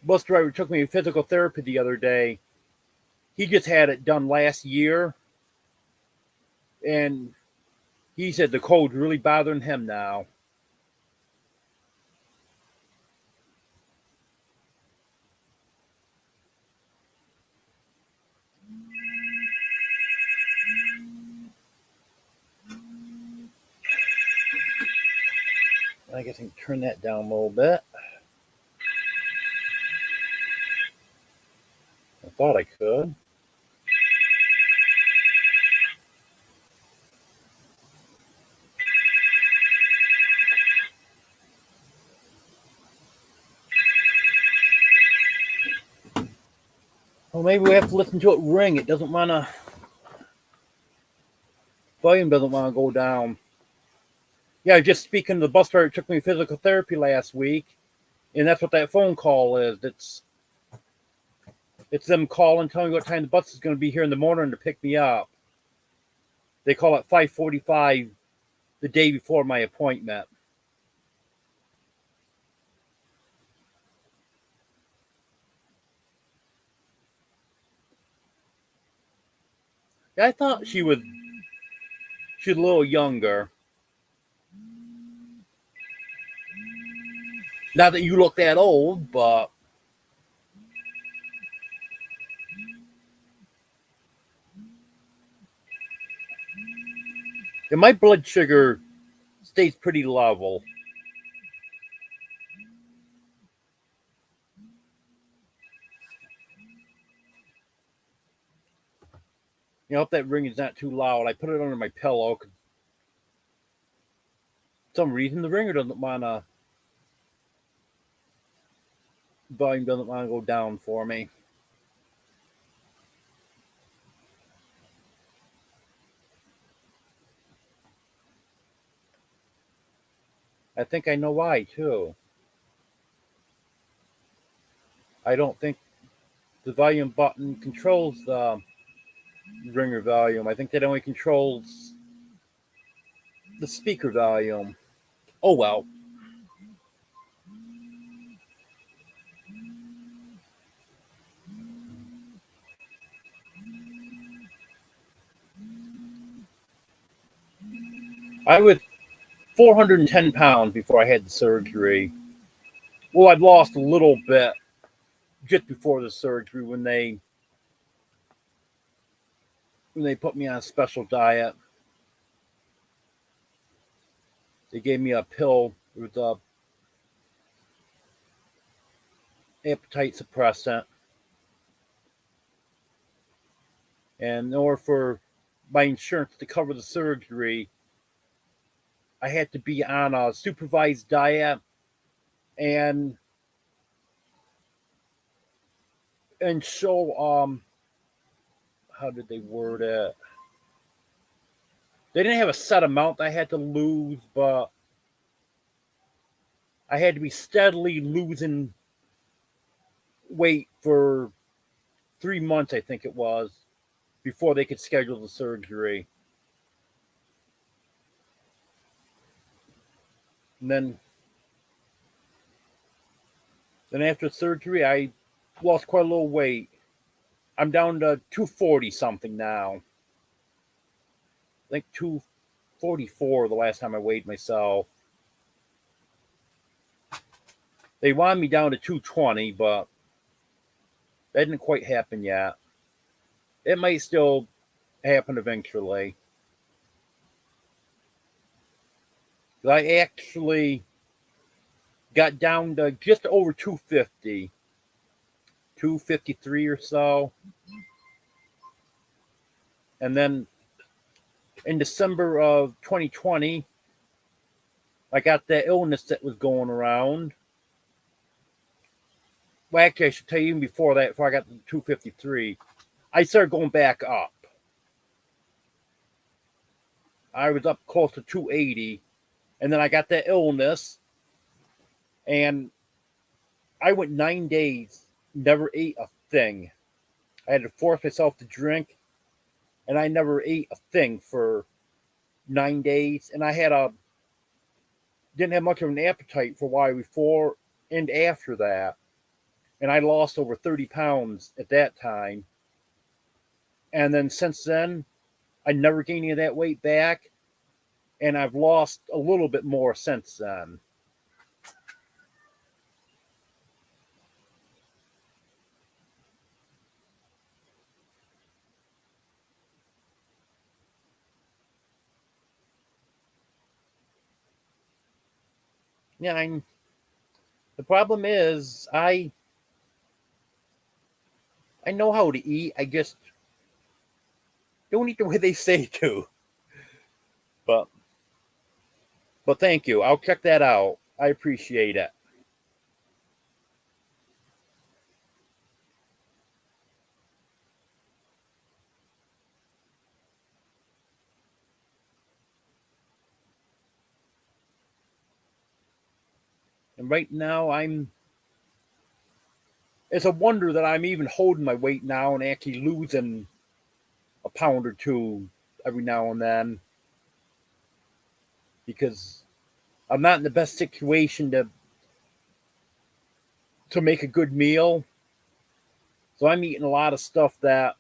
Bus driver took me to physical therapy the other day. He just had it done last year. And he said the cold's really bothering him now. I guess I can turn that down a little bit. I thought I could. Well, maybe we have to listen to it ring. It doesn't want to. Volume doesn't want to go down. Yeah, just speaking to the bus driver, took me to physical therapy last week, and that's what that phone call is. It's them calling, telling me what time the bus is going to be here in the morning to pick me up. They call at 5:45 the day before my appointment. I thought she's a little younger. Not that you look that old, but and my blood sugar stays pretty level. You know, if that ring is not too loud, I put it under my pillow. For some reason, the ringer doesn't want to. Volume doesn't want to go down for me. I think I know why, too. I don't think the volume button controls the ringer volume. I think that only controls the speaker volume. Oh, well. I was 410 pounds before I had the surgery. Well, I'd lost a little bit just before the surgery when they put me on a special diet. They gave me a pill with a appetite suppressant, and in order for my insurance to cover the surgery, I had to be on a supervised diet and show how did they word it? They didn't have a set amount I had to lose, but I had to be steadily losing wait for 3 months, I think it was, before they could schedule the surgery. And then after surgery, I lost quite a little weight. I'm down to 240 something now. I think 244 the last time I weighed myself. They wanted me down to 220, but that didn't quite happen yet. It might still happen eventually. I actually got down to just over 250, 253 or so. And then in December of 2020, I got that illness that was going around. Well, actually, I should tell you even before that, before I got to 253, I started going back up. I was up close to 280, and then I got that illness, and I went 9 days, never ate a thing. I had to force myself to drink, and I never ate a thing for 9 days. And I didn't have much of an appetite for a while before and after that. And I lost over 30 pounds at that time. And then since then, I never gained any of that weight back. And I've lost a little bit more since then. Yeah, the problem is I know how to eat. I just don't eat the way they say to. But thank you. I'll check that out. I appreciate it. And right now it's a wonder that I'm even holding my weight now and actually losing a pound or two every now and then, because I'm not in the best situation to make a good meal. So I'm eating a lot of stuff that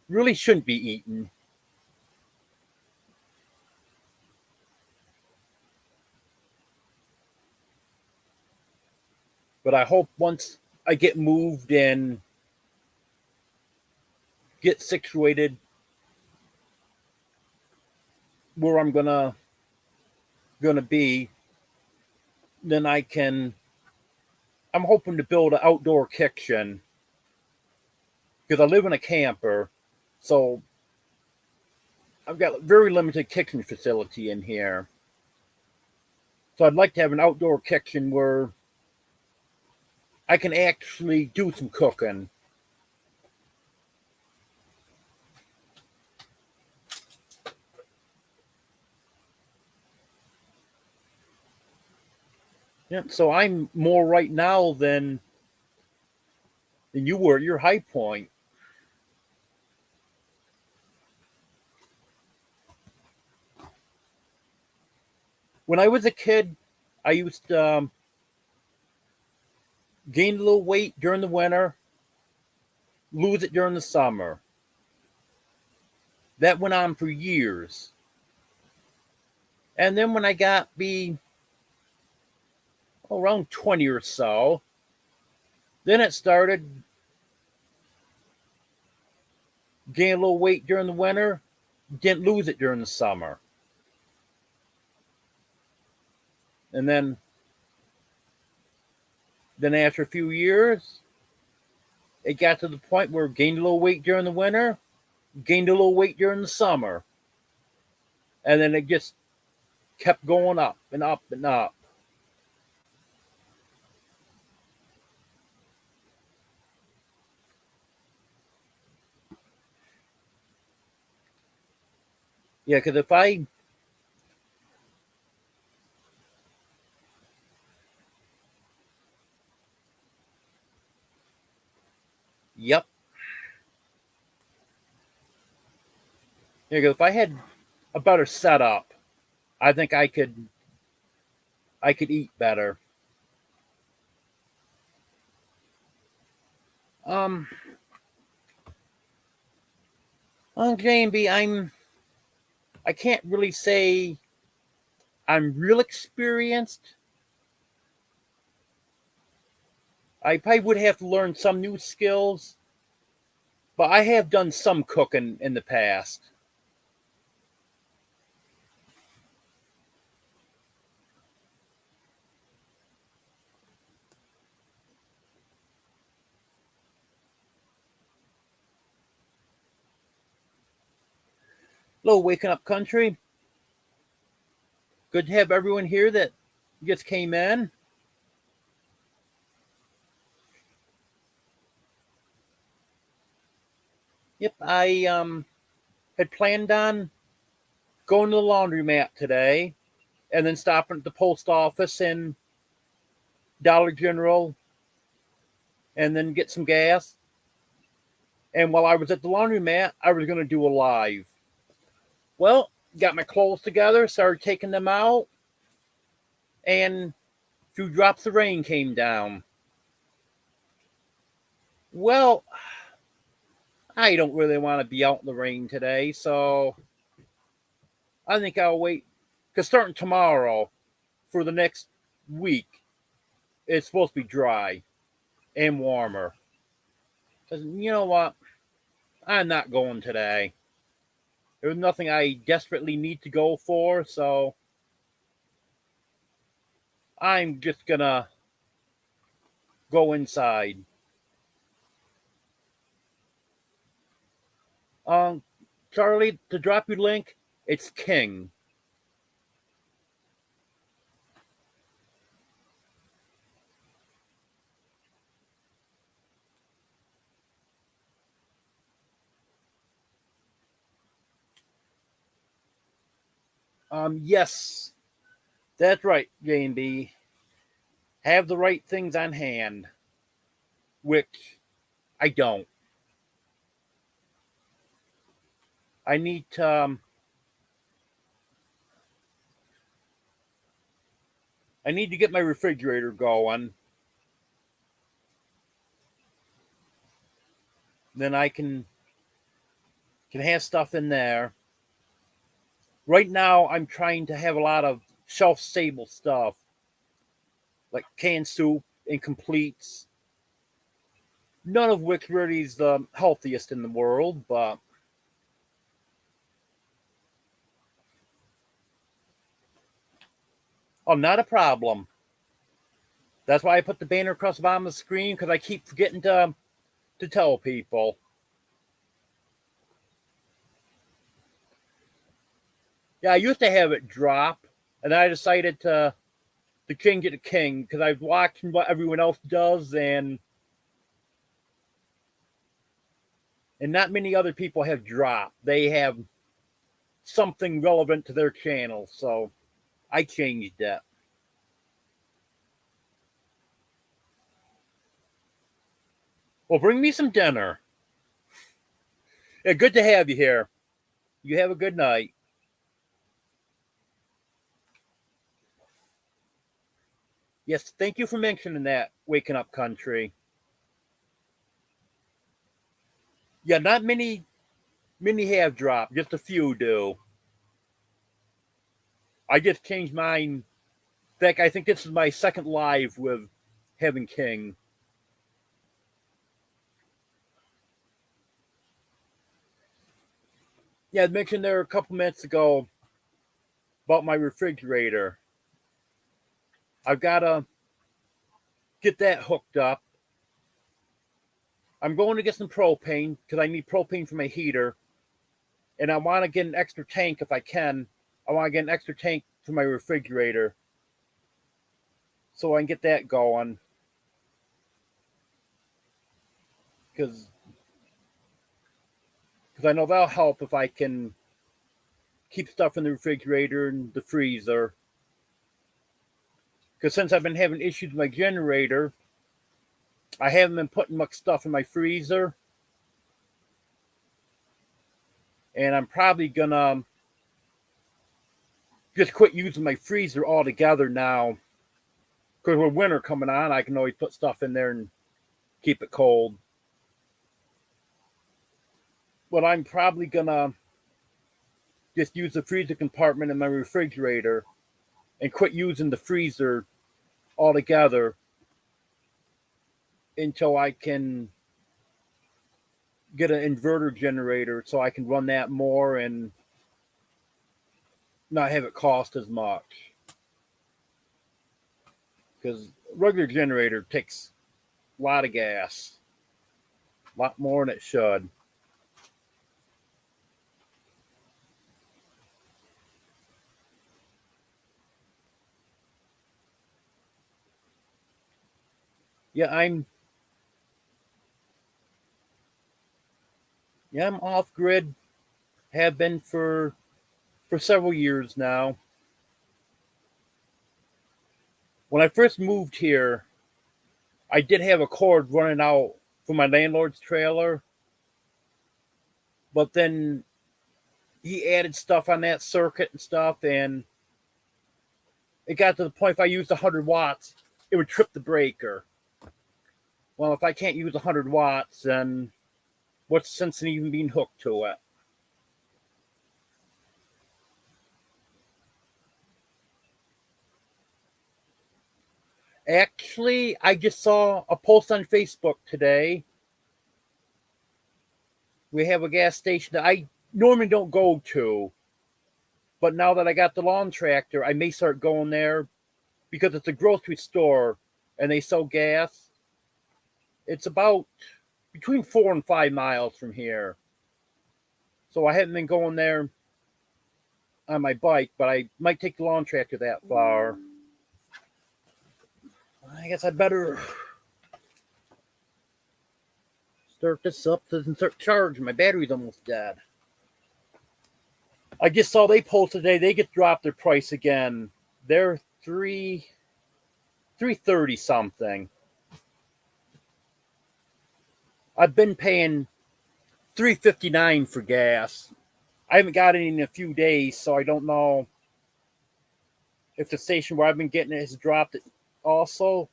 really shouldn't be eaten. But I hope once I get moved and get situated where I'm gonna be, then I'm hoping to build an outdoor kitchen, because I live in a camper, so I've got very limited kitchen facility in here. So I'd like to have an outdoor kitchen where I can actually do some cooking. Yeah, so I'm more right now than you were at your high point. When I was a kid, I used to gain a little weight during the winter, lose it during the summer. That went on for years. And then when I got be around 20 or so, then it started gain a little weight during the winter, didn't lose it during the summer. And then after a few years, it got to the point where gained a little weight during the winter, gained a little weight during the summer. And then it just kept going up and up and up. Yeah, because Because if I had a better setup, I think I could eat better. Um, on JB, I can't really say I'm real experienced. I probably would have to learn some new skills, but I have done some cooking in the past. Hello, Waking Up Country. Good to have everyone here that just came in. Yep, I had planned on going to the laundromat today and then stopping at the post office and Dollar General and then get some gas. And while I was at the laundromat, I was going to do a live. Well, got my clothes together, started taking them out, and a few drops of rain came down. Well, I don't really want to be out in the rain today, so I think I'll wait. Because starting tomorrow, for the next week, it's supposed to be dry and warmer. Because you know what? I'm not going today. There's nothing I desperately need to go for, so I'm just gonna go inside. Um, Charlie, to drop your link, it's King. Yes, that's right, J&B. Have the right things on hand, which I don't. I need to. I need to get my refrigerator going. Then I can have stuff in there. Right now, I'm trying to have a lot of shelf stable stuff, like canned soup and completes. None of which really is the healthiest in the world, but not a problem. That's why I put the banner across the bottom of the screen because I keep forgetting to tell people. Yeah, I used to have it drop, and I decided to change it to King because I've watched what everyone else does, and not many other people have dropped. They have something relevant to their channel, so I changed that. Well, bring me some dinner. Yeah, good to have you here. You have a good night. Yes, thank you for mentioning that, Waking Up Country. Yeah, not many have dropped, just a few do. I just changed mine. In fact, I think this is my second live with Heaven King. Yeah, I mentioned there a couple minutes ago about my refrigerator. I've got to get that hooked up. I'm going to get some propane because I need propane for my heater. And I want to get an extra tank if I can. I want to get an extra tank for my refrigerator so I can get that going. Because I know that'll help if I can keep stuff in the refrigerator and the freezer. Because since I've been having issues with my generator, I haven't been putting much stuff in my freezer. And I'm probably gonna just quit using my freezer altogether now. Because with winter coming on, I can always put stuff in there and keep it cold. But I'm probably gonna just use the freezer compartment in my refrigerator and quit using the freezer altogether until I can get an inverter generator so I can run that more and not have it cost as much. Because regular generator takes a lot of gas, a lot more than it should. Yeah, I'm off grid. Have been for several years now. When I first moved here, I did have a cord running out from my landlord's trailer, but then he added stuff on that circuit and stuff, and it got to the point if I used 100 watts, it would trip the breaker. Well, if I can't use 100 watts, then what's the sense in even being hooked to it? Actually, I just saw a post on Facebook today. We have a gas station that I normally don't go to, but now that I got the lawn tractor, I may start going there because it's a grocery store and they sell gas. It's about between 4 and 5 miles from here. So I haven't been going there on my bike, but I might take the lawn tractor that far. I guess I better start this up and start charging. My battery's almost dead. I just saw they posted today they get dropped their price again. They're 330 something. I've been paying $3.59 for gas. I haven't got any in a few days, so I don't know if the station where I've been getting it has dropped it also.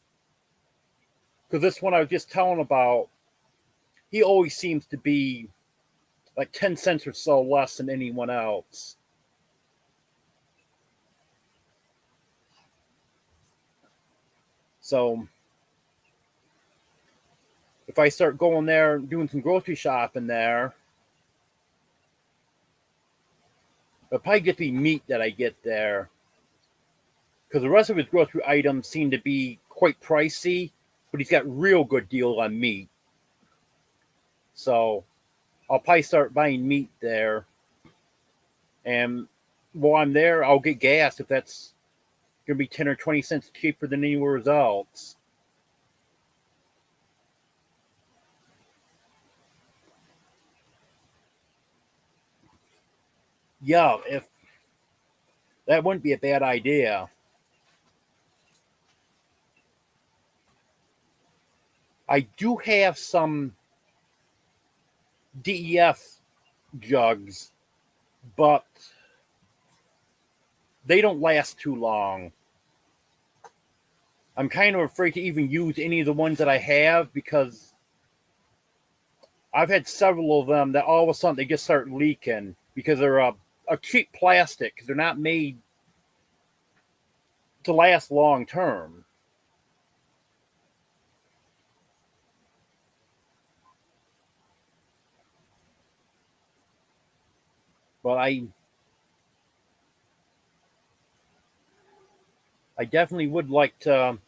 Because this one I was just telling about, he always seems to be like 10 cents or so less than anyone else. So if I start going there and doing some grocery shopping there, it'll probably just be meat that I get there. Because the rest of his grocery items seem to be quite pricey, but he's got real good deal on meat. So I'll probably start buying meat there. And while I'm there, I'll get gas if that's going to be 10 or 20 cents cheaper than anywhere else. Yeah, if that wouldn't be a bad idea. I do have some DEF jugs, but they don't last too long. I'm kind of afraid to even use any of the ones that I have because I've had several of them that all of a sudden they just start leaking because they're a cheap plastic because they're not made to last long term. But I definitely would like to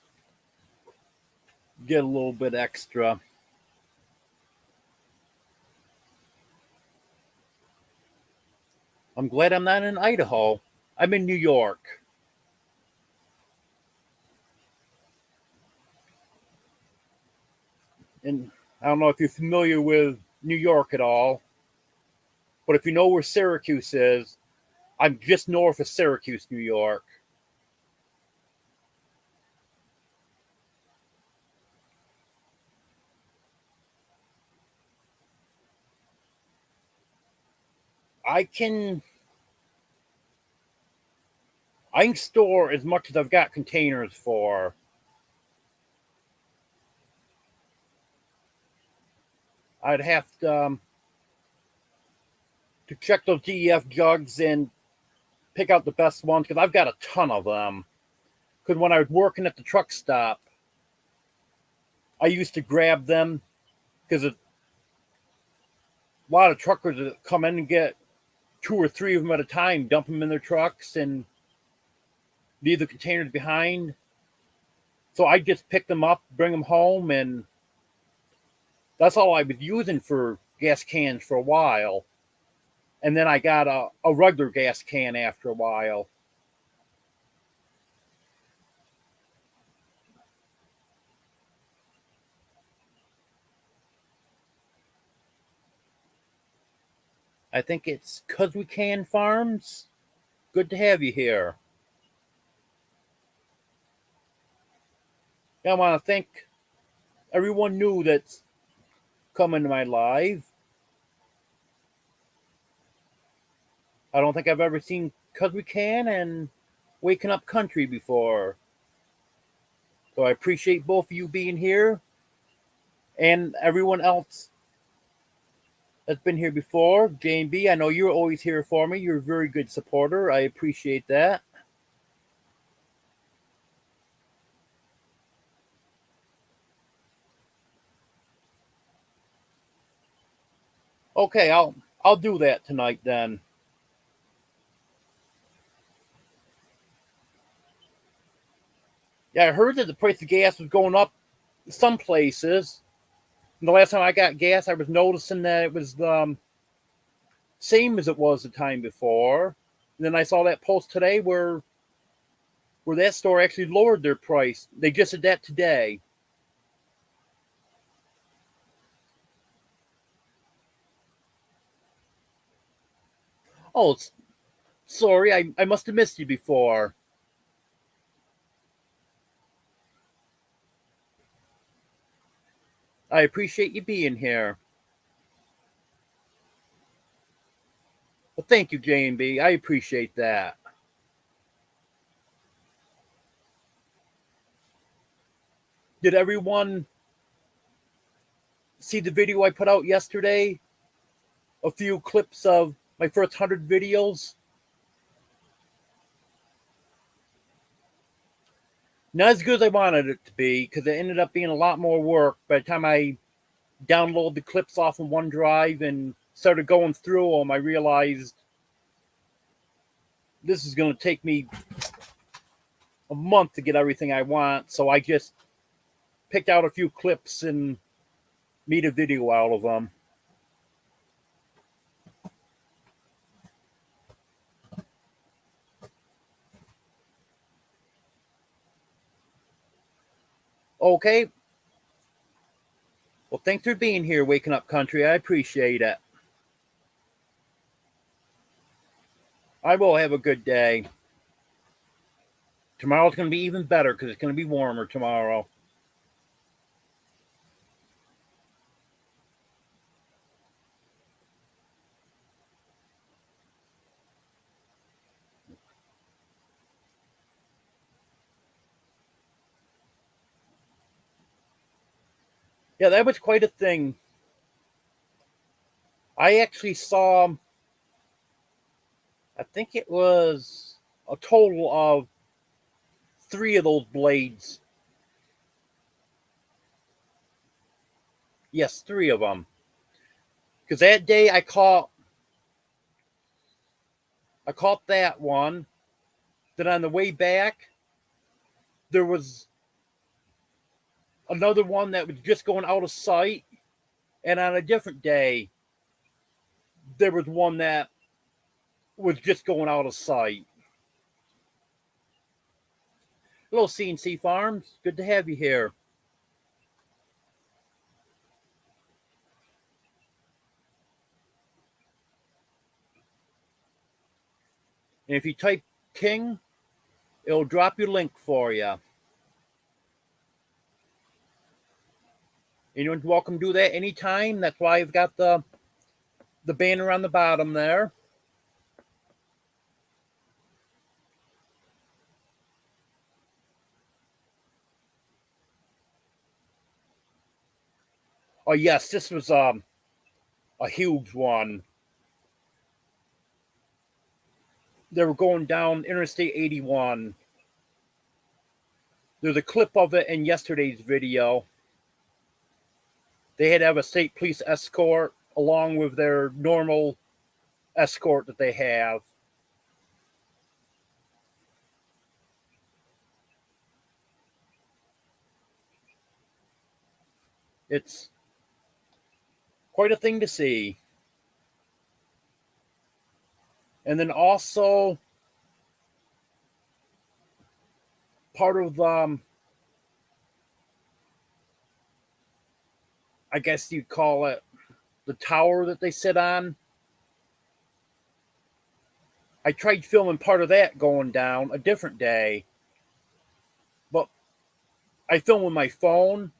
get a little bit extra. I'm glad I'm not in Idaho. I'm in New York. And I don't know if you're familiar with New York at all, but if you know where Syracuse is, I'm just north of Syracuse, New York. I can store as much as I've got containers for. I'd have to check those DEF jugs and pick out the best ones because I've got a ton of them. Because when I was working at the truck stop, I used to grab them because a lot of truckers that come in and get 2 or 3 of them at a time, dump them in their trucks and leave the containers behind. So I just pick them up, bring them home, and that's all I was using for gas cans for a while. And then I got a regular gas can after a while. I think it's 'Cause We Can Farms. Good to have you here. I want to thank everyone new that's coming to my live. I don't think I've ever seen 'Cause We Can and Waking Up Country before. So I appreciate both of you being here and everyone else that's been here before. J&B, I know you're always here for me. You're a very good supporter. I appreciate that. Okay, I'll do that tonight then. Yeah, I heard that the price of gas was going up some places. And the last time I got gas, I was noticing that it was the same as it was the time before. And then I saw that post today where that store actually lowered their price. They just did that today. Oh, sorry, I must have missed you before. I appreciate you being here. Well, thank you, J&B. I appreciate that. Did everyone see the video I put out yesterday? A few clips of my first 100 videos? Not as good as I wanted it to be because it ended up being a lot more work by the time I downloaded the clips off of OneDrive and started going through them. I realized this is going to take me a month to get everything I want, so I just picked out a few clips and made a video out of them. Okay. Well, thanks for being here, Waking Up Country. I appreciate it. I will have a good day. Tomorrow's going to be even better because it's going to be warmer tomorrow. Yeah, that was quite a thing. I actually saw, I think it was a total of 3 of those blades. Yes, 3 of them. Because that day I caught that one. Then on the way back, there was another one that was just going out of sight. And on a different day, there was one that was just going out of sight. Hello, CNC Farms. Good to have you here. And if you type King, it'll drop your link for you. Anyone's welcome to do that anytime. That's why I've got the banner on the bottom there. Oh yes, this was a huge one. They were going down Interstate 81. There's a clip of it in yesterday's video. They had to have a state police escort along with their normal escort that they have. It's quite a thing to see. And then also part of I guess you'd call it the tower that they sit on. I tried filming part of that going down a different day, but I filmed with my phone,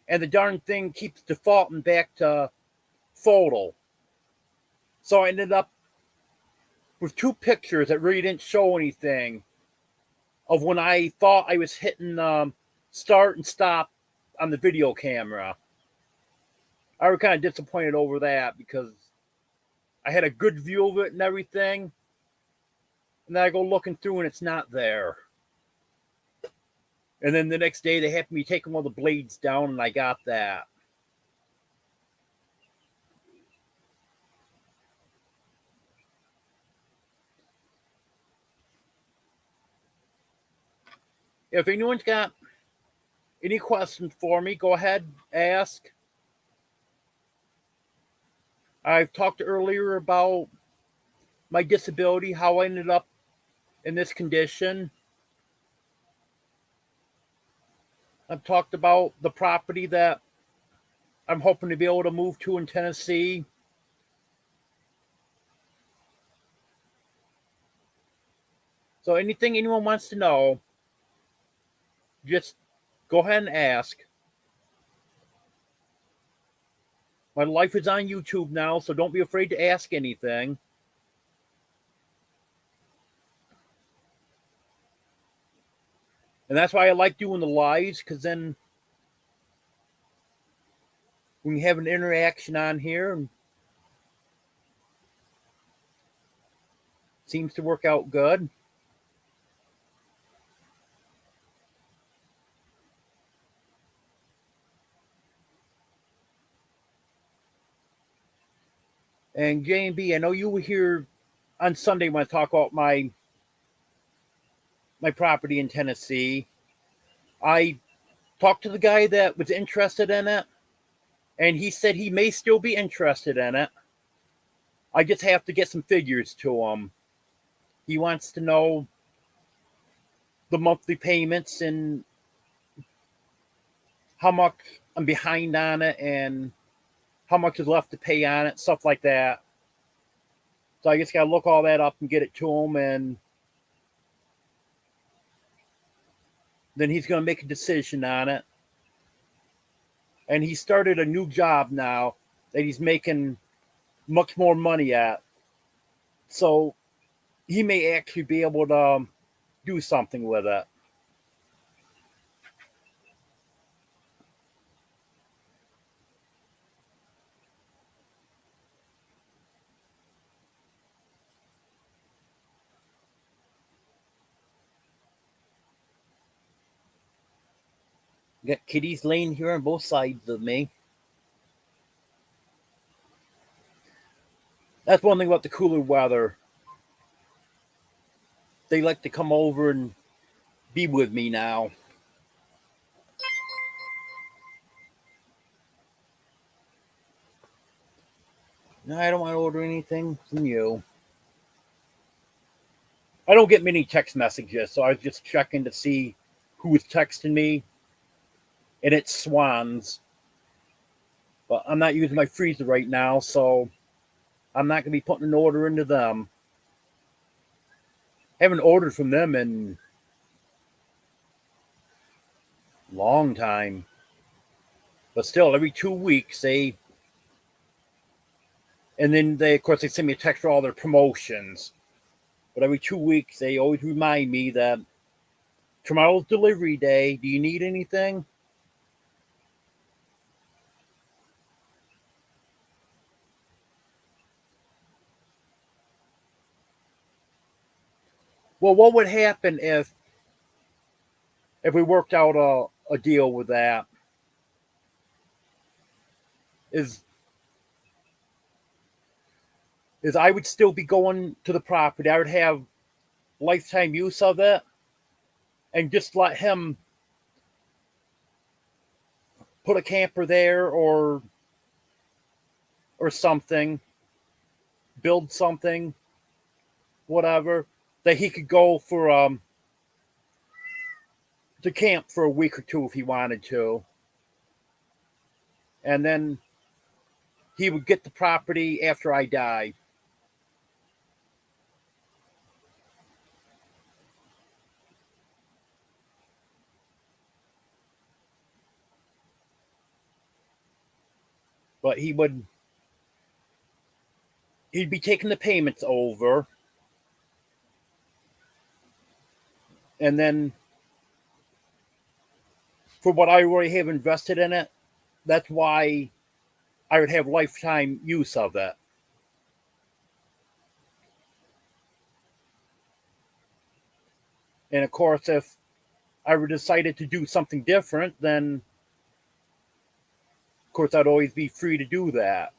and the darn thing keeps defaulting back to photo. So I ended up with two pictures that really didn't show anything of when I thought I was hitting start and stop on the video camera. I was kind of disappointed over that because I had a good view of it and everything. And then I go looking through and it's not there. And then the next day they had me taking one of the blades down and I got that. If anyone's got any questions for me, go ahead, ask. I've talked earlier about my disability, how I ended up in this condition. I've talked about the property that I'm hoping to be able to move to in Tennessee. So anything anyone wants to know, just go ahead and ask. My life is on YouTube now, so don't be afraid to ask anything. And that's why I like doing the lives, because then we can have an interaction on here. And seems to work out good. And J&B, I know you were here on Sunday when I talk about my property in Tennessee. I talked to the guy that was interested in it, and he said he may still be interested in it. I just have to get some figures to him. He wants to know the monthly payments and how much I'm behind on it and how much is left to pay on it, stuff like that. So I just got to look all that up and get it to him, and then he's going to make a decision on it. And he started a new job now that he's making much more money at. So he may actually be able to do something with it. Got kitties laying here on both sides of me. That's one thing about the cooler weather. They like to come over and be with me now. No, I don't want to order anything from you. I don't get many text messages, so I was just checking to see who was texting me. And it's Swans. But I'm not using my freezer right now, so I'm not going to be putting an order into them. I haven't ordered from them in a long time. But still, every 2 weeks, and then of course, they send me a text for all their promotions. But every 2 weeks, they always remind me that tomorrow's delivery day. Do you need anything? Well, what would happen if we worked out a deal with that? Is I would still be going to the property. I would have lifetime use of it, and just let him put a camper there or something, build something, whatever, that he could go for to camp for a week or two if he wanted to. And then he would get the property after I die. But he'd be taking the payments over, and then for what I already have invested in it, that's why I would have lifetime use of it. And of course, if I were decided to do something different, then of course I'd always be free to do that.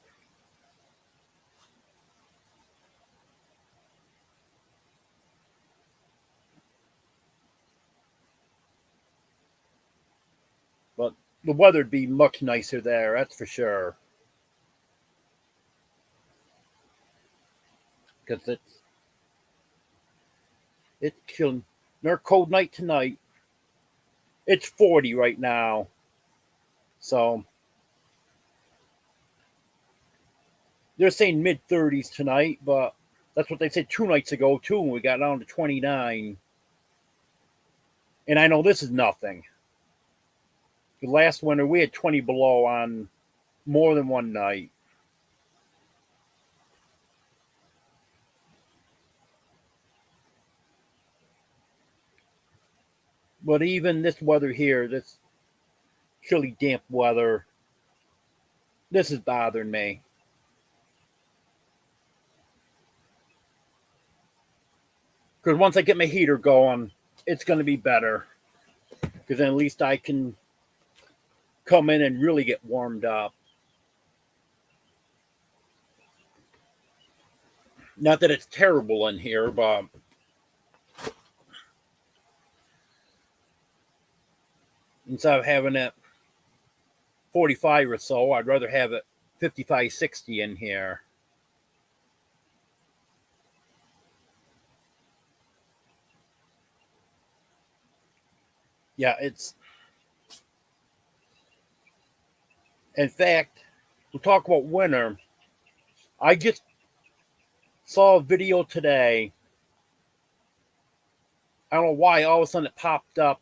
But the weather'd be much nicer there, that's for sure. Because it's chilling. Another cold night tonight. It's 40 right now. So they're saying mid 30s tonight, but that's what they said 2 nights ago too, when we got down to 29. And I know this is nothing. The last winter we had 20 below on more than one night. But even this weather here, this chilly, damp weather, this is bothering me. Because once I get my heater going, it's going to be better. Because then at least I can come in and really get warmed up. Not that it's terrible in here, but instead of having it 45 or so, I'd rather have it 55, 60 in here. Yeah, it's. In fact, we'll talk about winter. I just saw a video today. I don't know why all of a sudden it popped up,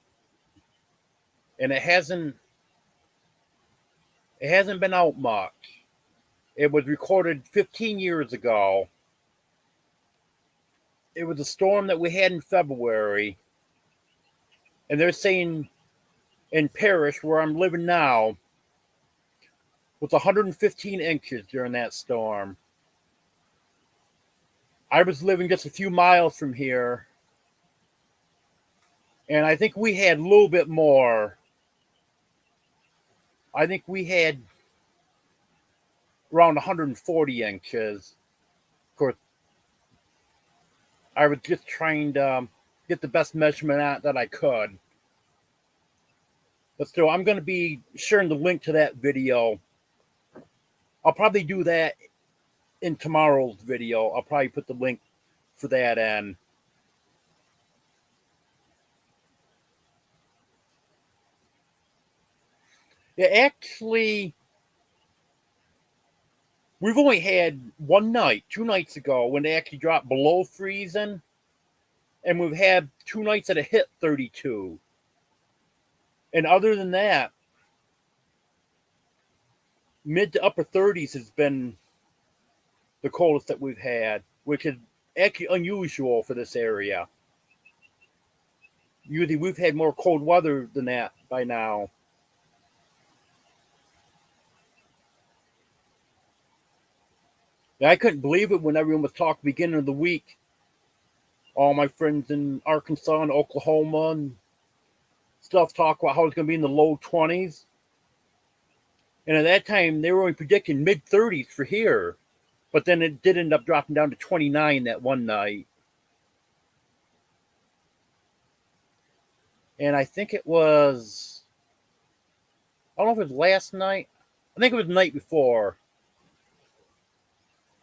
and it hasn't been out much. It was recorded 15 years ago. It was a storm that we had in February, and they're saying in Parrish, where I'm living now, was 115 inches during that storm. I was living just a few miles from here, and I think we had a little bit more. I think we had around 140 inches. Of course, I was just trying to get the best measurement out that I could. But still, I'm going to be sharing the link to that video. I'll probably do that in tomorrow's video. I'll probably put the link for that in. Yeah, actually, we've only had one night, 2 nights ago, when they actually dropped below freezing. And we've had 2 nights that have hit 32. And other than that, mid to upper 30s has been the coldest that we've had, which is actually unusual for this area. Usually we've had more cold weather than that by now. And I couldn't believe it when everyone was talking beginning of the week All my friends in Arkansas and Oklahoma and stuff talk about how it's going to be in the low 20s. And at that time, they were only predicting mid 30s for here. But then it did end up dropping down to 29 that one night. And I think it was, I don't know if it was last night. I think it was the night before.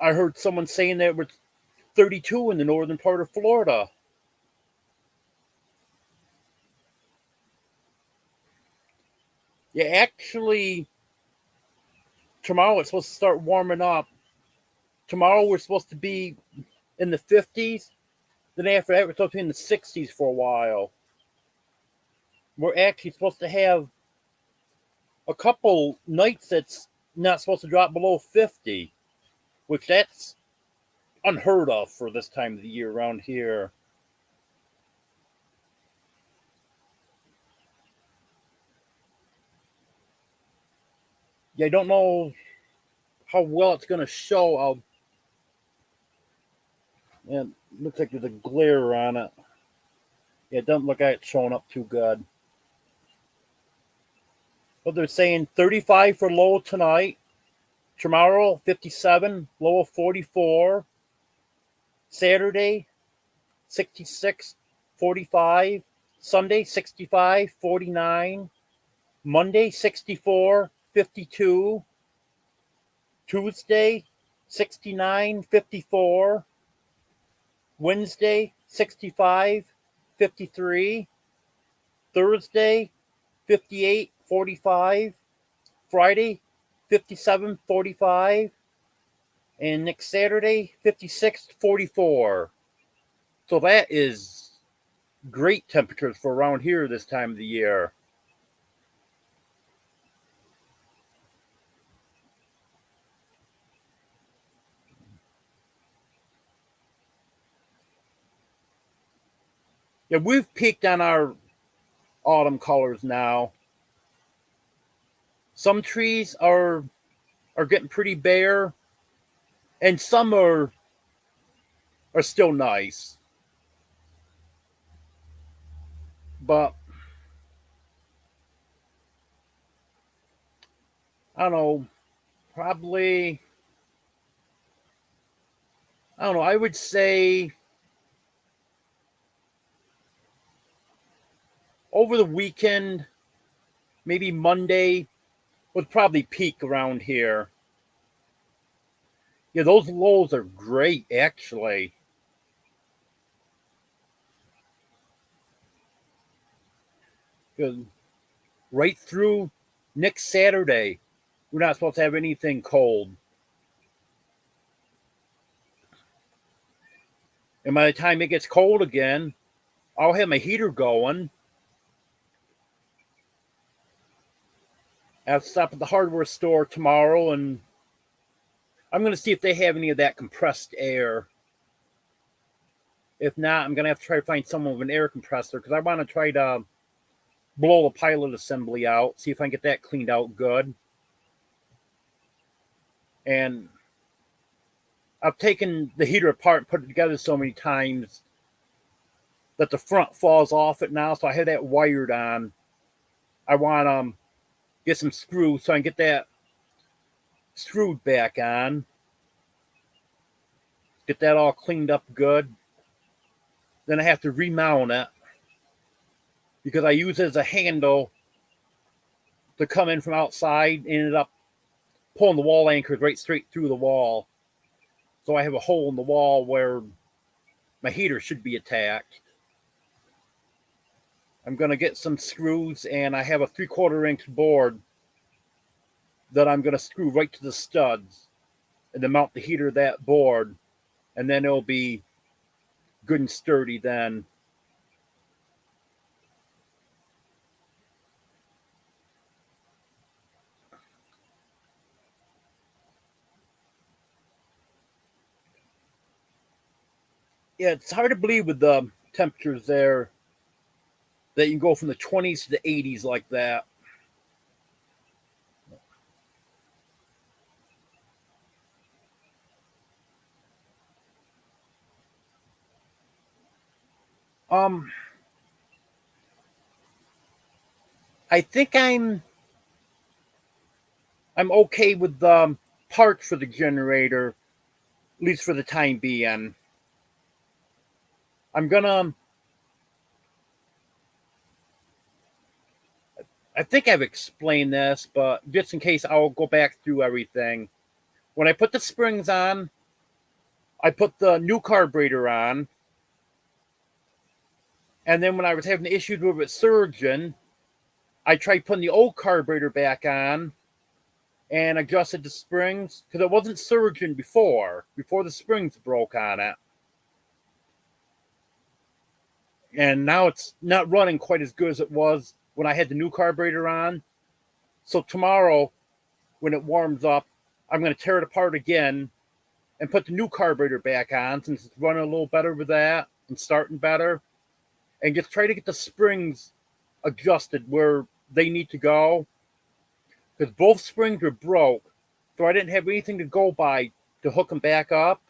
I heard someone saying that it was 32 in the northern part of Florida. Yeah, actually, tomorrow it's supposed to start warming up. Tomorrow we're supposed to be in the 50s. Then after that, we're supposed to be in the 60s for a while. We're actually supposed to have a couple nights that's not supposed to drop below 50, which that's unheard of for this time of the year around here. Yeah, I don't know how well it's going to show. Yeah, it looks like there's a glare on it. Yeah, it doesn't look like it's showing up too good. But they're saying 35 for low tonight. Tomorrow, 57, low of 44. Saturday, 66, 45. Sunday, 65, 49. Monday, 64, 52. Tuesday, 69, 54. Wednesday, 65, 53. Thursday, 58, 45. Friday, 57, 45. And next Saturday, 56, 44. So that is great temperatures for around here this time of the year. Yeah, we've peaked on our autumn colors now. Some trees are getting pretty bare, and some are still nice. But I don't know, probably I don't know, I would say over the weekend, maybe Monday would probably peak around here. Yeah, those lows are great actually. Because right through next Saturday, we're not supposed to have anything cold. And by the time it gets cold again, I'll have my heater going. I'll stop at the hardware store tomorrow and I'm going to see if they have any of that compressed air. If not, I'm going to have to try to find someone with an air compressor because I want to try to blow the pilot assembly out, see if I can get that cleaned out good. And I've taken the heater apart and put it together so many times that the front falls off it now, so I have that wired on. I want to get some screws so I can get that screwed back on. Get that all cleaned up good. Then I have to remount it because I use it as a handle to come in from outside. Ended up pulling the wall anchors right straight through the wall. So I have a hole in the wall where my heater should be attached. I'm going to get some screws and I have a 3/4 inch board that I'm going to screw right to the studs and then mount the heater to that board. And then it'll be good and sturdy then. Yeah, it's hard to believe with the temperatures there that you can go from the 20s to the 80s like that. Um, I think I'm okay with the parts for the generator, at least for the time being. I'm gonna. I think I've explained this, but just in case, I'll go back through everything. When I put the springs on, I put the new carburetor on, and then when I was having issues with it surging, I tried putting the old carburetor back on and adjusted the springs because it wasn't surging before the springs broke on it. And now it's not running quite as good as it was when I had the new carburetor on. So tomorrow, when it warms up, I'm going to tear it apart again and put the new carburetor back on since it's running a little better with that and starting better. And just try to get the springs adjusted where they need to go. Because both springs were broke, so I didn't have anything to go by to hook them back up.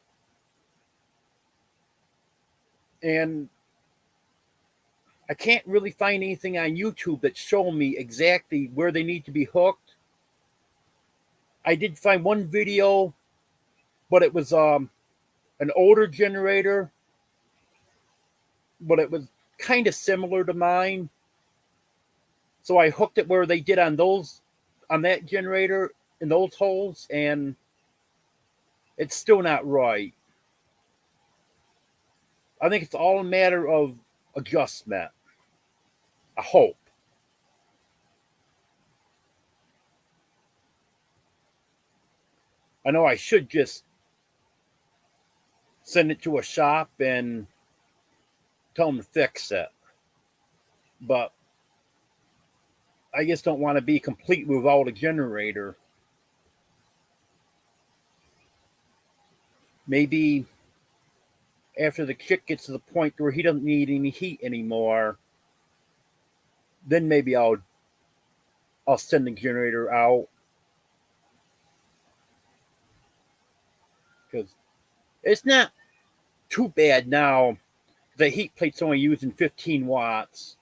And I can't really find anything on YouTube that's showing me exactly where they need to be hooked. I did find one video, but it was an older generator, but it was kind of similar to mine. So I hooked it where they did on that generator in those holes, and it's still not right. I think it's all a matter of adjustment. I hope. I know I should just send it to a shop and tell them to fix it. But I just don't want to be complete without a generator. Maybe after the chick gets to the point where he doesn't need any heat anymore, then maybe I'll send the generator out. Because it's not too bad now. The heat plate's only using 15 watts.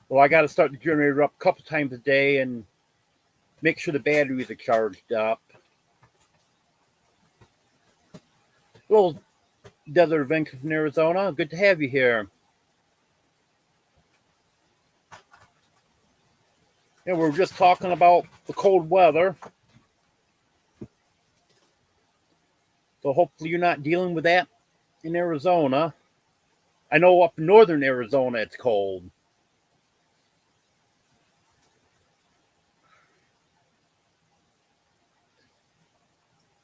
Well, I got to start the generator up a couple times a day and make sure the batteries are charged up. Well, Desert Adventures in Arizona, good to have you here. And we're just talking about the cold weather. So hopefully you're not dealing with that in Arizona. I know up in northern Arizona it's cold.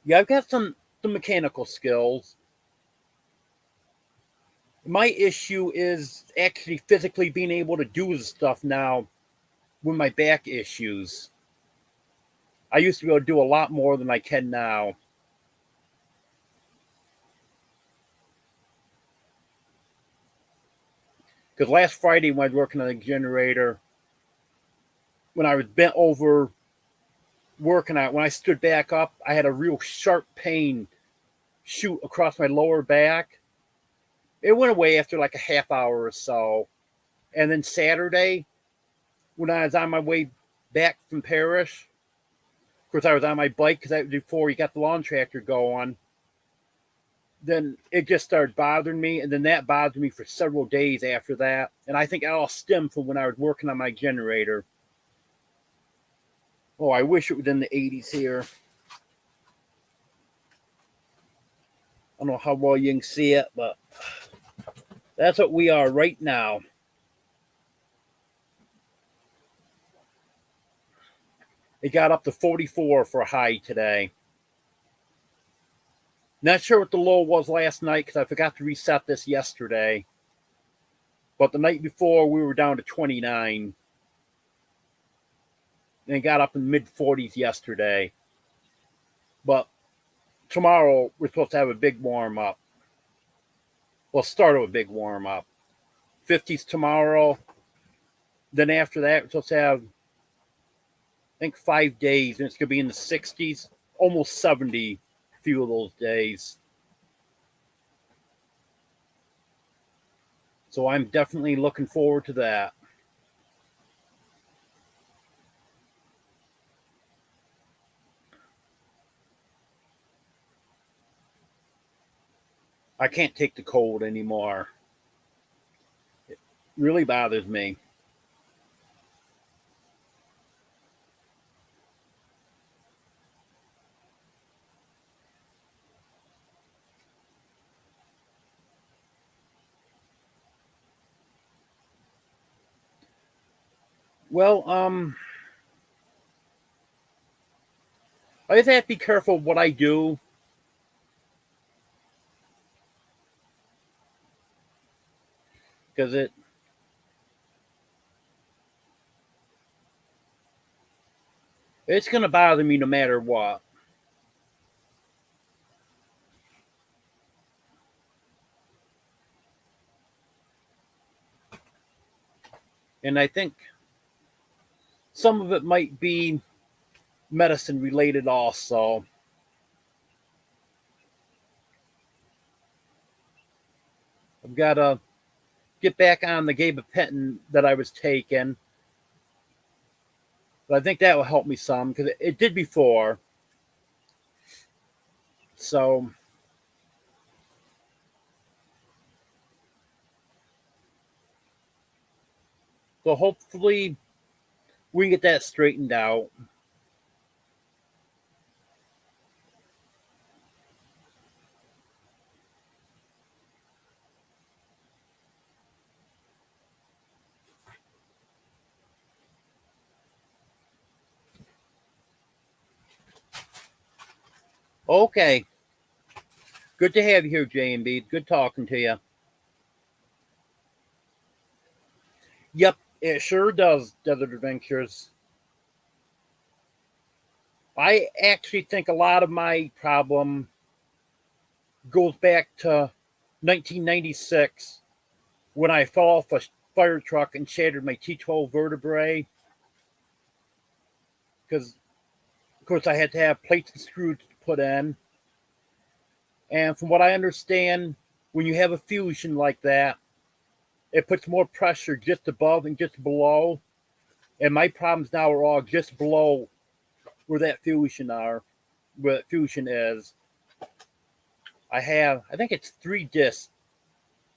Yeah, I've got some mechanical skills. My issue is actually physically being able to do the stuff now with my back issues. I used to be able to do a lot more than I can now. Because last Friday when I was working on the generator, when I was bent over working on it, when I stood back up, I had a real sharp pain shoot across my lower back. It went away after like a half hour or so. And then Saturday, when I was on my way back from Parrish, of course I was on my bike because that was before you got the lawn tractor going. Then it just started bothering me, and then that bothered me for several days after that. And I think it all stemmed from when I was working on my generator. Oh, I wish it was in the 80s here. I don't know how well you can see it, but that's what we are right now. It got up to 44 for a high today. Not sure what the low was last night because I forgot to reset this yesterday. But the night before, we were down to 29. And it got up in the mid 40s yesterday. But tomorrow, we're supposed to have a big warm up. Well, start with a big warm up. 50s tomorrow. Then after that, we're supposed to have, I think, 5 days. And it's going to be in the 60s, almost 70 a few of those days. So I'm definitely looking forward to that. I can't take the cold anymore. It really bothers me. Well, I just have to be careful what I do because it's going to bother me no matter what. And I think some of it might be medicine related also. I've got to get back on the gabapentin that I was taking. But I think that will help me some because it did before. So, so hopefully we can get that straightened out. Okay. Good to have you here, J&B. Good talking to you. Yep, it sure does, Desert Adventures. I actually think a lot of my problem goes back to 1996 when I fell off a fire truck and shattered my T12 vertebrae. Because, of course, I had to have plates and screws put in. And from what I understand, when you have a fusion like that, it puts more pressure just above and just below. And my problems now are all just below where that fusion where that fusion is. I think it's 3 discs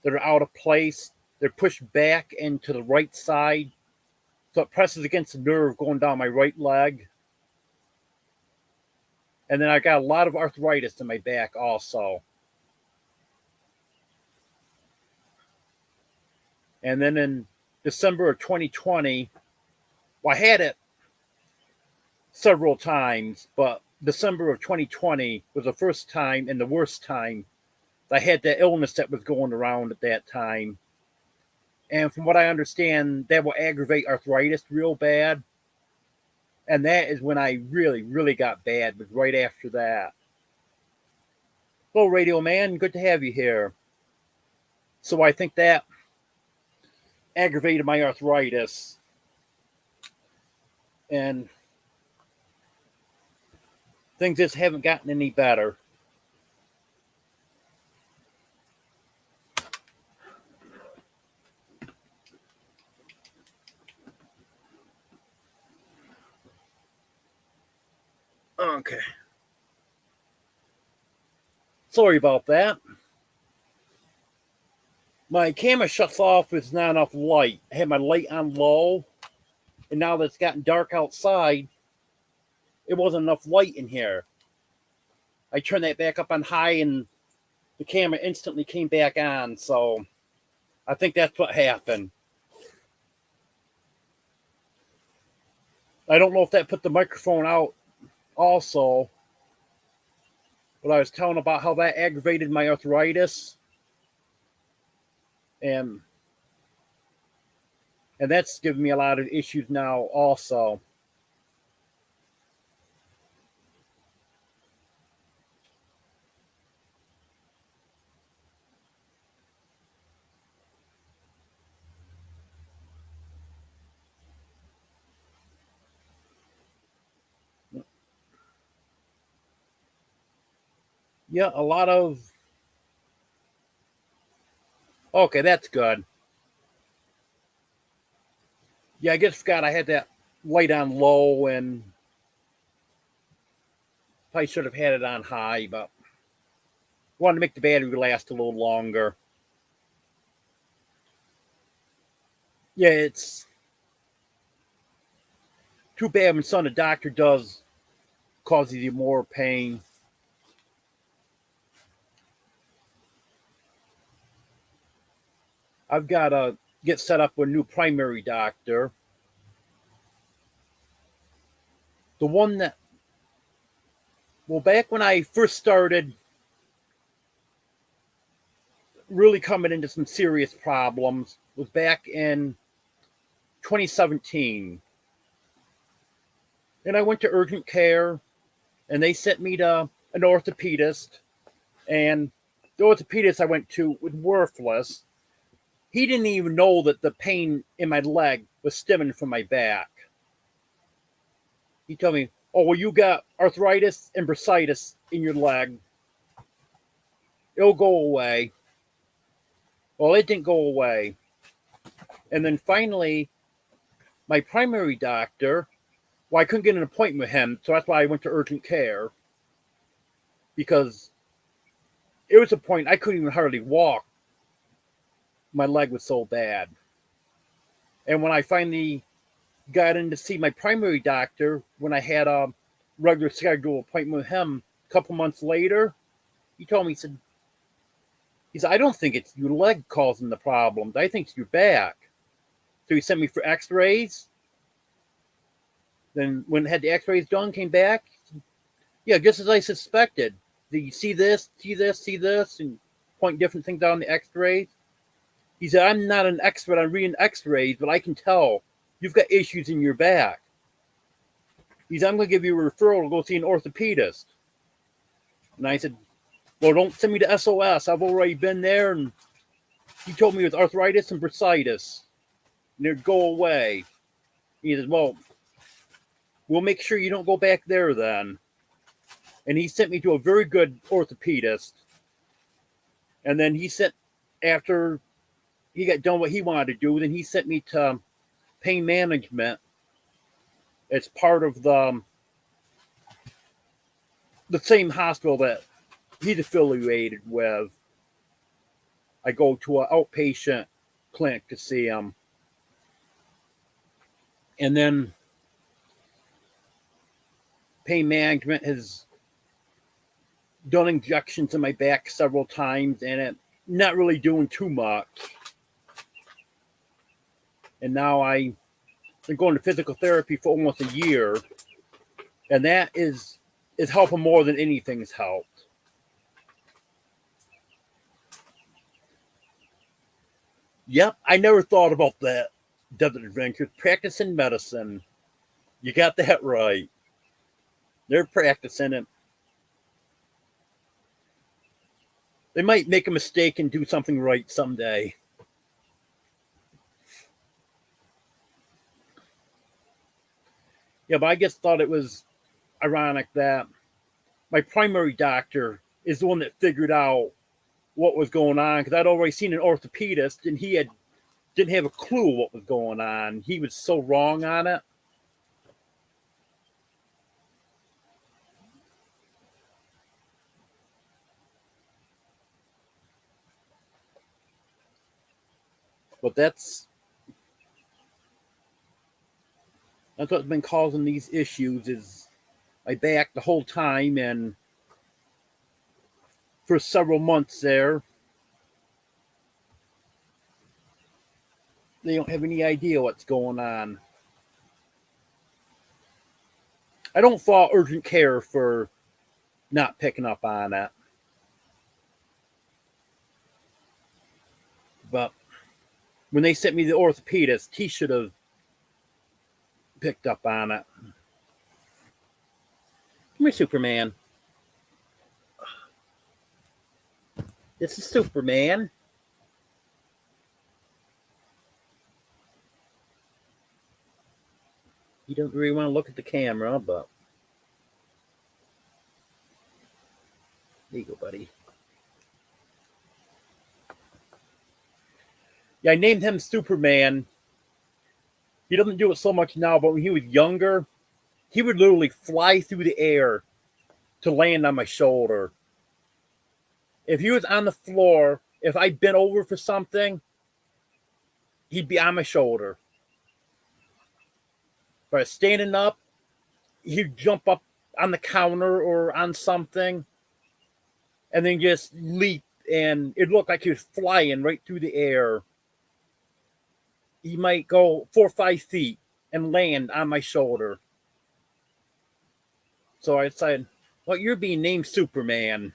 that are out of place. They're pushed back into the right side, so it presses against the nerve going down my right leg. And then I got a lot of arthritis in my back also. And then in December of 2020, well, I had it several times, but December of 2020 was the first time and the worst time I had that illness that was going around at that time. And from what I understand, that will aggravate arthritis real bad. And that is when I really, really got bad, was right after that. Hello, Radio Man. Good to have you here. So I think that aggravated my arthritis. And things just haven't gotten any better. Okay. Sorry about that. My camera shuts off with not enough light. I had my light on low, and now that it's gotten dark outside, it wasn't enough light in here. I turned that back up on high, and the camera instantly came back on. So I think that's what happened. I don't know if that put the microphone out also, but I was telling about how that aggravated my arthritis. And that's given me a lot of issues now also. Yeah, a lot of. Okay, that's good. Yeah, I just forgot I had that light on low and probably should have had it on high, but wanted to make the battery last a little longer. Yeah, it's too bad when something a doctor does causes you more pain. I've got to get set up with a new primary doctor. The one that, well, back when I first started really coming into some serious problems was back in 2017. And I went to urgent care and they sent me to an orthopedist. And the orthopedist I went to was worthless. He didn't even know that the pain in my leg was stemming from my back. He told me, oh, well, you got arthritis and bursitis in your leg. It'll go away. Well, it didn't go away. And then finally, my primary doctor, well, I couldn't get an appointment with him, so that's why I went to urgent care. Because it was a point I couldn't even hardly walk. My leg was so bad. And when I finally got in to see my primary doctor, when I had a regular scheduled appointment with him a couple months later, he told me, he said, I don't think it's your leg causing the problems. I think it's your back. So he sent me for x-rays. Then when I had the x-rays done, came back, yeah, just as I suspected. Did you see this, and point different things out on the x-rays? He said, I'm not an expert on reading x-rays, but I can tell you've got issues in your back. He said, I'm going to give you a referral to go see an orthopedist. And I said, well, don't send me to SOS. I've already been there. And he told me it was arthritis and bursitis. And it'd go away. He said, well, we'll make sure you don't go back there then. And he sent me to a very good orthopedist. And then he sent, after he got done what he wanted to do, then he sent me to pain management. It's part of the same hospital that he's affiliated with. I go to an outpatient clinic to see him. And then pain management has done injections in my back several times, and it not really doing too much. And now I've been going to physical therapy for almost a year, and that is helping more than anything's helped. Yep, I never thought about that. Desert Adventures, practicing medicine. You got that right. They're practicing it. They might make a mistake and do something right someday. Yeah, but I just thought it was ironic that my primary doctor is the one that figured out what was going on, because I'd already seen an orthopedist and he didn't have a clue what was going on. He was so wrong on it. But that's what's been causing these issues, is my back the whole time. And for several months there, they don't have any idea what's going on. I don't fault urgent care for not picking up on it. But when they sent me the orthopedist, he should have picked up on it. Come here, Superman. This is Superman. You don't really want to look at the camera, but there you go, buddy. Yeah, I named him Superman He doesn't do it so much now, but when he was younger, he would literally fly through the air to land on my shoulder. If he was on the floor, if I bent over for something, he'd be on my shoulder. If I was standing up, he'd jump up on the counter or on something and then just leap, and it looked like he was flying right through the air. He might go 4 or 5 feet and land on my shoulder. So I said, well, you're being named Superman.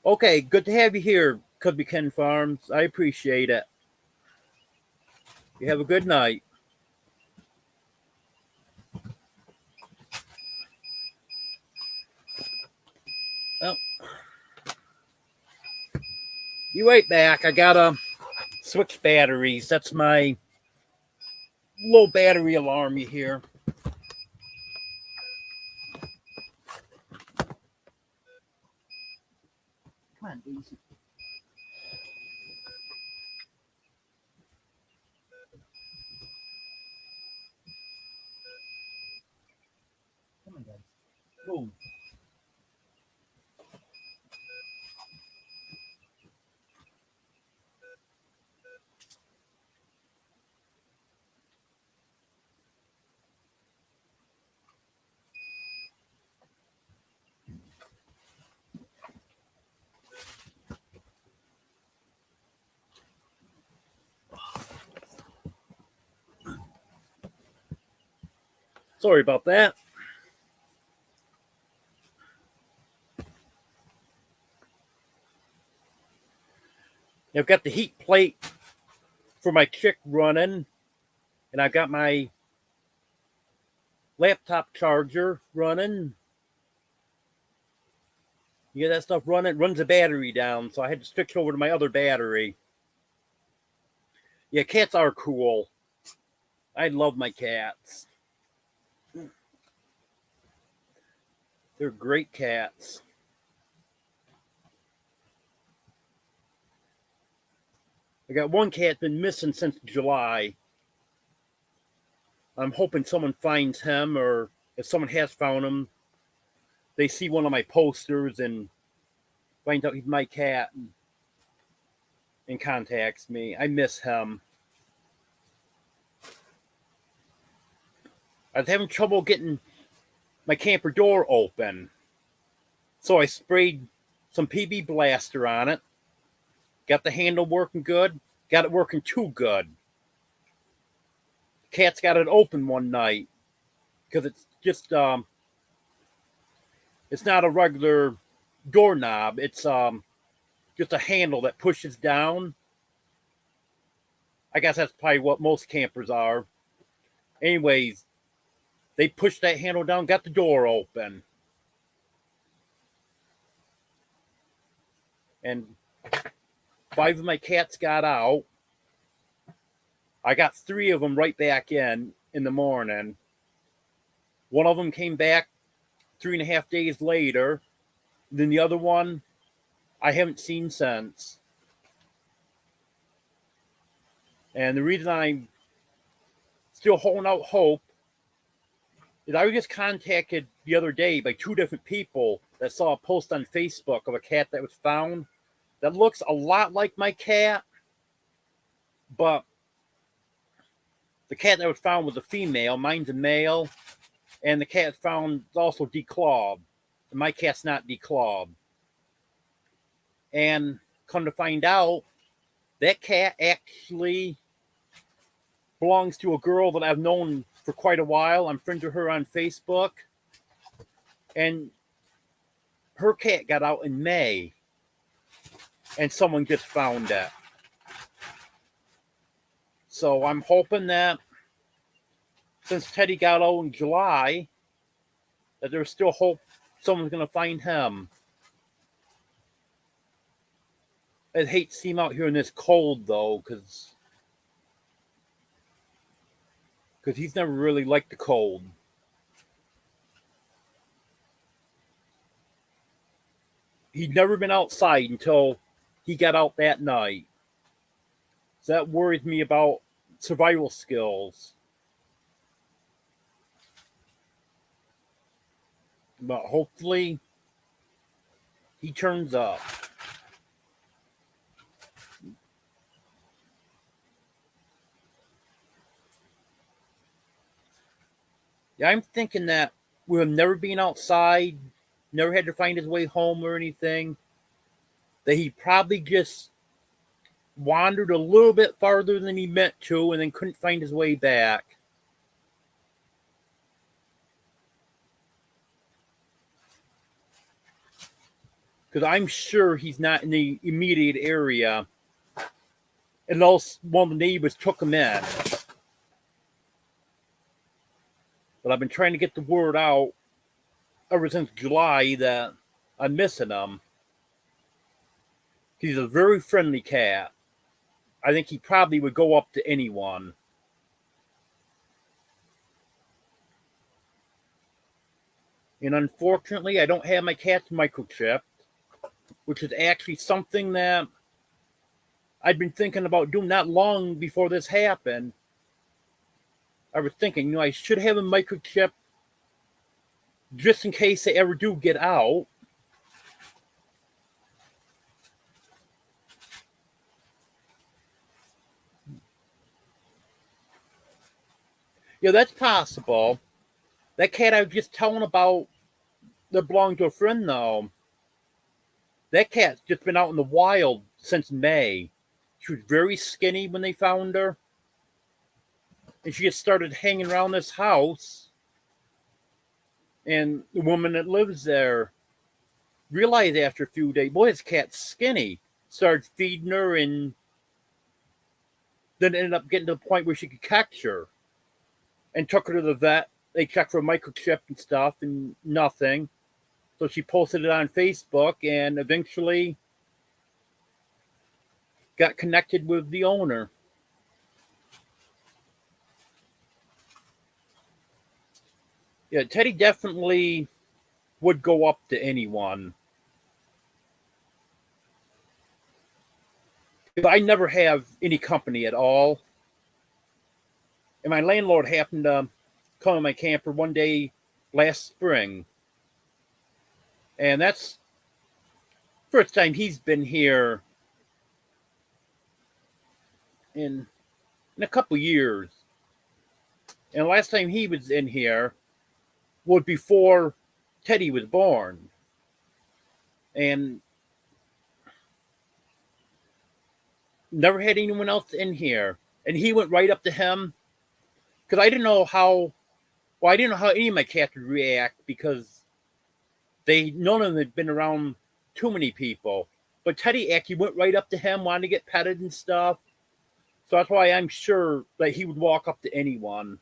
Okay, good to have you here, Cubby Ken Farms. I appreciate it. You have a good night. Well, be right back. I gotta switch batteries. That's my low battery alarm you hear. Come on, Daisy. Come on, guys. Boom. Sorry about that. I've got the heat plate for my chick running, and I've got my laptop charger running. You get that stuff running, it runs the battery down, so I had to switch over to my other battery. Yeah, cats are cool. I love my cats. They're great cats. I got one cat been missing since July. I'm hoping someone finds him, or if someone has found him, they see one of my posters and find out he's my cat and contacts me. I miss him. I was having trouble getting my camper door open, so I sprayed some PB Blaster on it. Got the handle working good. Got it working too good. Cat's got it open one night because it's just it's not a regular doorknob. It's just a handle that pushes down. I guess that's probably what most campers are. Anyways, they pushed that handle down, got the door open. And 5 of my cats got out. I got 3 of them right back in the morning. One of them came back 3.5 days later. Then the other one, I haven't seen since. And the reason I'm still holding out hope is I was just contacted the other day by 2 different people that saw a post on Facebook of a cat that was found that looks a lot like my cat, but the cat that was found was a female. Mine's a male, and the cat found is also declawed. And my cat's not declawed. And come to find out, that cat actually belongs to a girl that I've known for quite a while. I'm friends with her on Facebook. And her cat got out in May. And someone just found it. So I'm hoping that since Teddy got out in July, that there's still hope someone's going to find him. I'd hate to see him out here in this cold, though, because he's never really liked the cold. he'd never been outside until he got out that night. So that worries me about survival skills. But hopefully he turns up. Yeah, I'm thinking that with him never being outside, never had to find his way home or anything, that he probably just wandered a little bit farther than he meant to and then couldn't find his way back. Because I'm sure he's not in the immediate area unless one of the neighbors took him in. But I've been trying to get the word out ever since July that I'm missing him. He's a very friendly cat. I think he probably would go up to anyone. And unfortunately, I don't have my cat's microchip, which is actually something that I'd been thinking about doing not long before this happened. I was thinking, I should have a microchip just in case they ever do get out. Yeah, that's possible. That cat I was just telling about that belonged to a friend, though, that cat's just been out in the wild since May. She was very skinny when they found her. And she just started hanging around this house. And the woman that lives there realized after a few days, boy, this cat's skinny. Started feeding her and then ended up getting to the point where she could catch her. And took her to the vet. They checked for a microchip and stuff and nothing. So she posted it on Facebook and eventually got connected with the owner. Yeah, Teddy definitely would go up to anyone. If I never have any company at all, and my landlord happened to come in my camper one day last spring, and that's the first time he's been here in a couple years. And the last time he was in here was before Teddy was born. And never had anyone else in here. And he went right up to him because I didn't know how any of my cats would react because none of them had been around too many people. But Teddy actually went right up to him, wanted to get petted and stuff. So that's why I'm sure that he would walk up to anyone.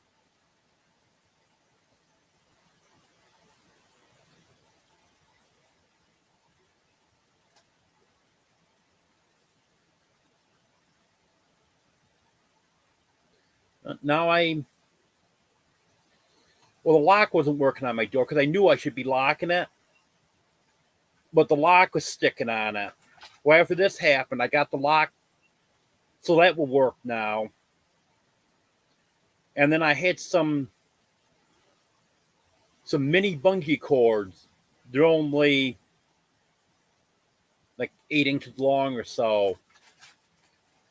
Now the lock wasn't working on my door because I knew I should be locking it, but the lock was sticking on it. Well, after this happened, I got the lock, so that will work now. And then I had some mini bungee cords. They're only like 8 inches long or so.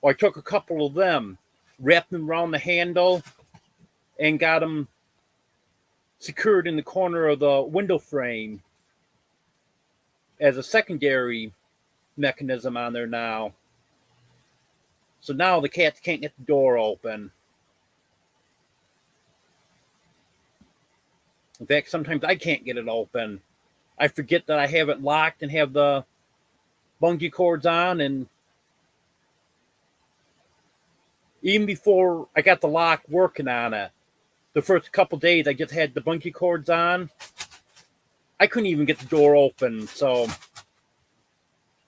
Well, I took a couple of them, wrapped them around the handle, and got them secured in the corner of the window frame as a secondary mechanism on there now. So now the cats can't get the door open. In fact, sometimes I can't get it open. I forget that I have it locked and have the bungee cords on, and even before I got the lock working on it, the first couple days I just had the bungee cords on. I couldn't even get the door open, so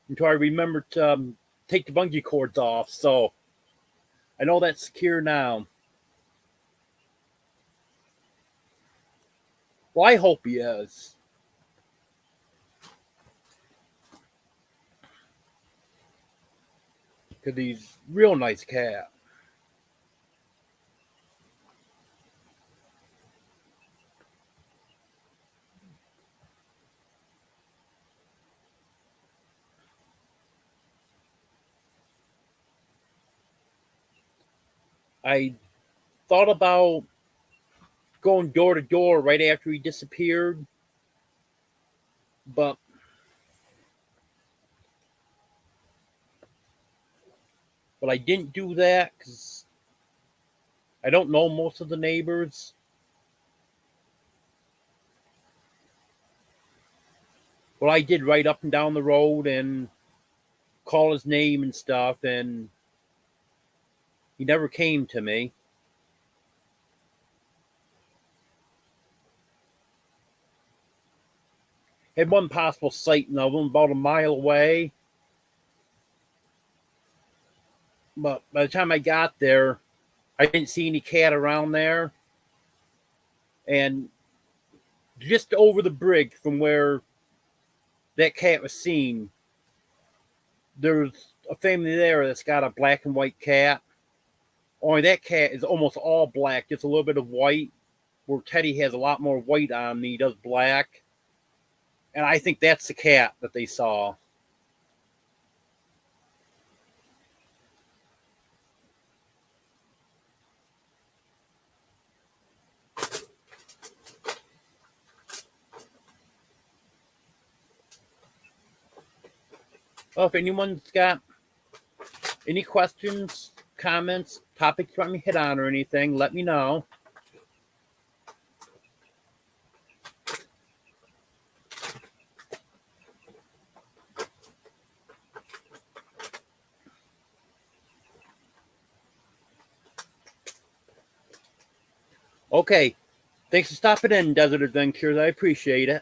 until I remembered to take the bungee cords off. So I know that's secure now. Well, I hope he is. because he's a real nice cat. I thought about going door to door right after he disappeared, but I didn't do that because I don't know most of the neighbors. But I did right up and down the road and call his name and stuff, and he never came to me. Had one possible sighting of him about a mile away, but by the time I got there, I didn't see any cat around there. And just over the bridge from where that cat was seen, there's a family there that's got a black and white cat. Only that cat is almost all black, just a little bit of white, where Teddy has a lot more white on than he does black. And I think that's the cat that they saw. Well, if anyone's got any questions, comments, topics you want me to hit on or anything, let me know. Okay. Thanks for stopping in, Desert Adventures. I appreciate it.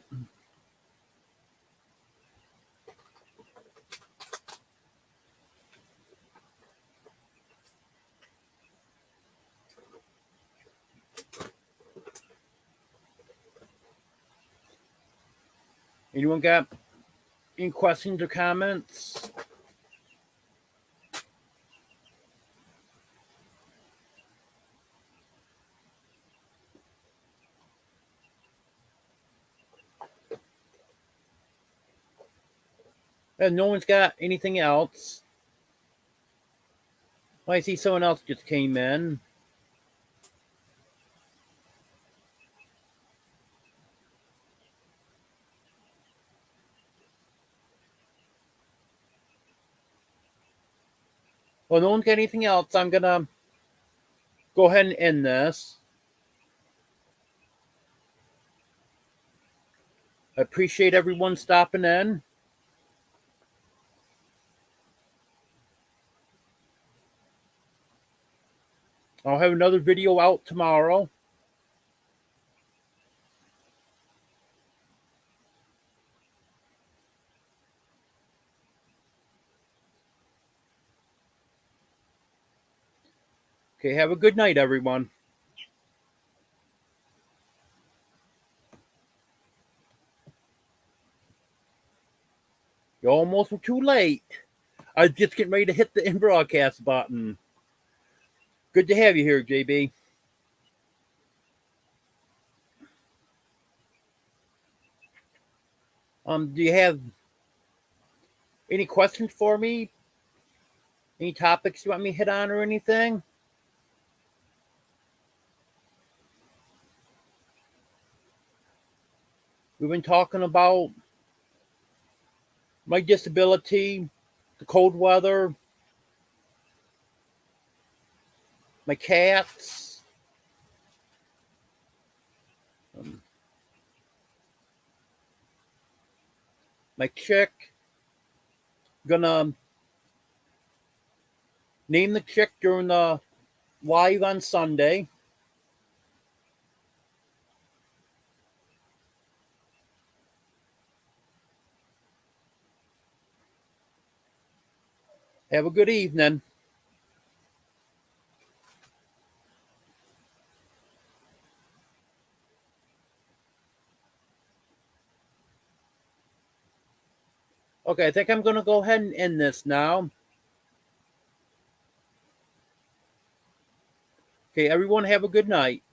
Anyone got any questions or comments? And no one's got anything else. I see someone else just came in. Well, no one's got anything else. I'm going to go ahead and end this. I appreciate everyone stopping in. I'll have another video out tomorrow. Okay, have a good night, everyone. You almost were too late. I was just getting ready to hit the end broadcast button. Good to have you here, JB. Do you have any questions for me? Any topics you want me to hit on or anything? We've been talking about my disability, the cold weather, my cats, my chick. Gonna name the chick during the live on Sunday. Have a good evening. Okay, I think I'm going to go ahead and end this now. Okay, everyone have a good night.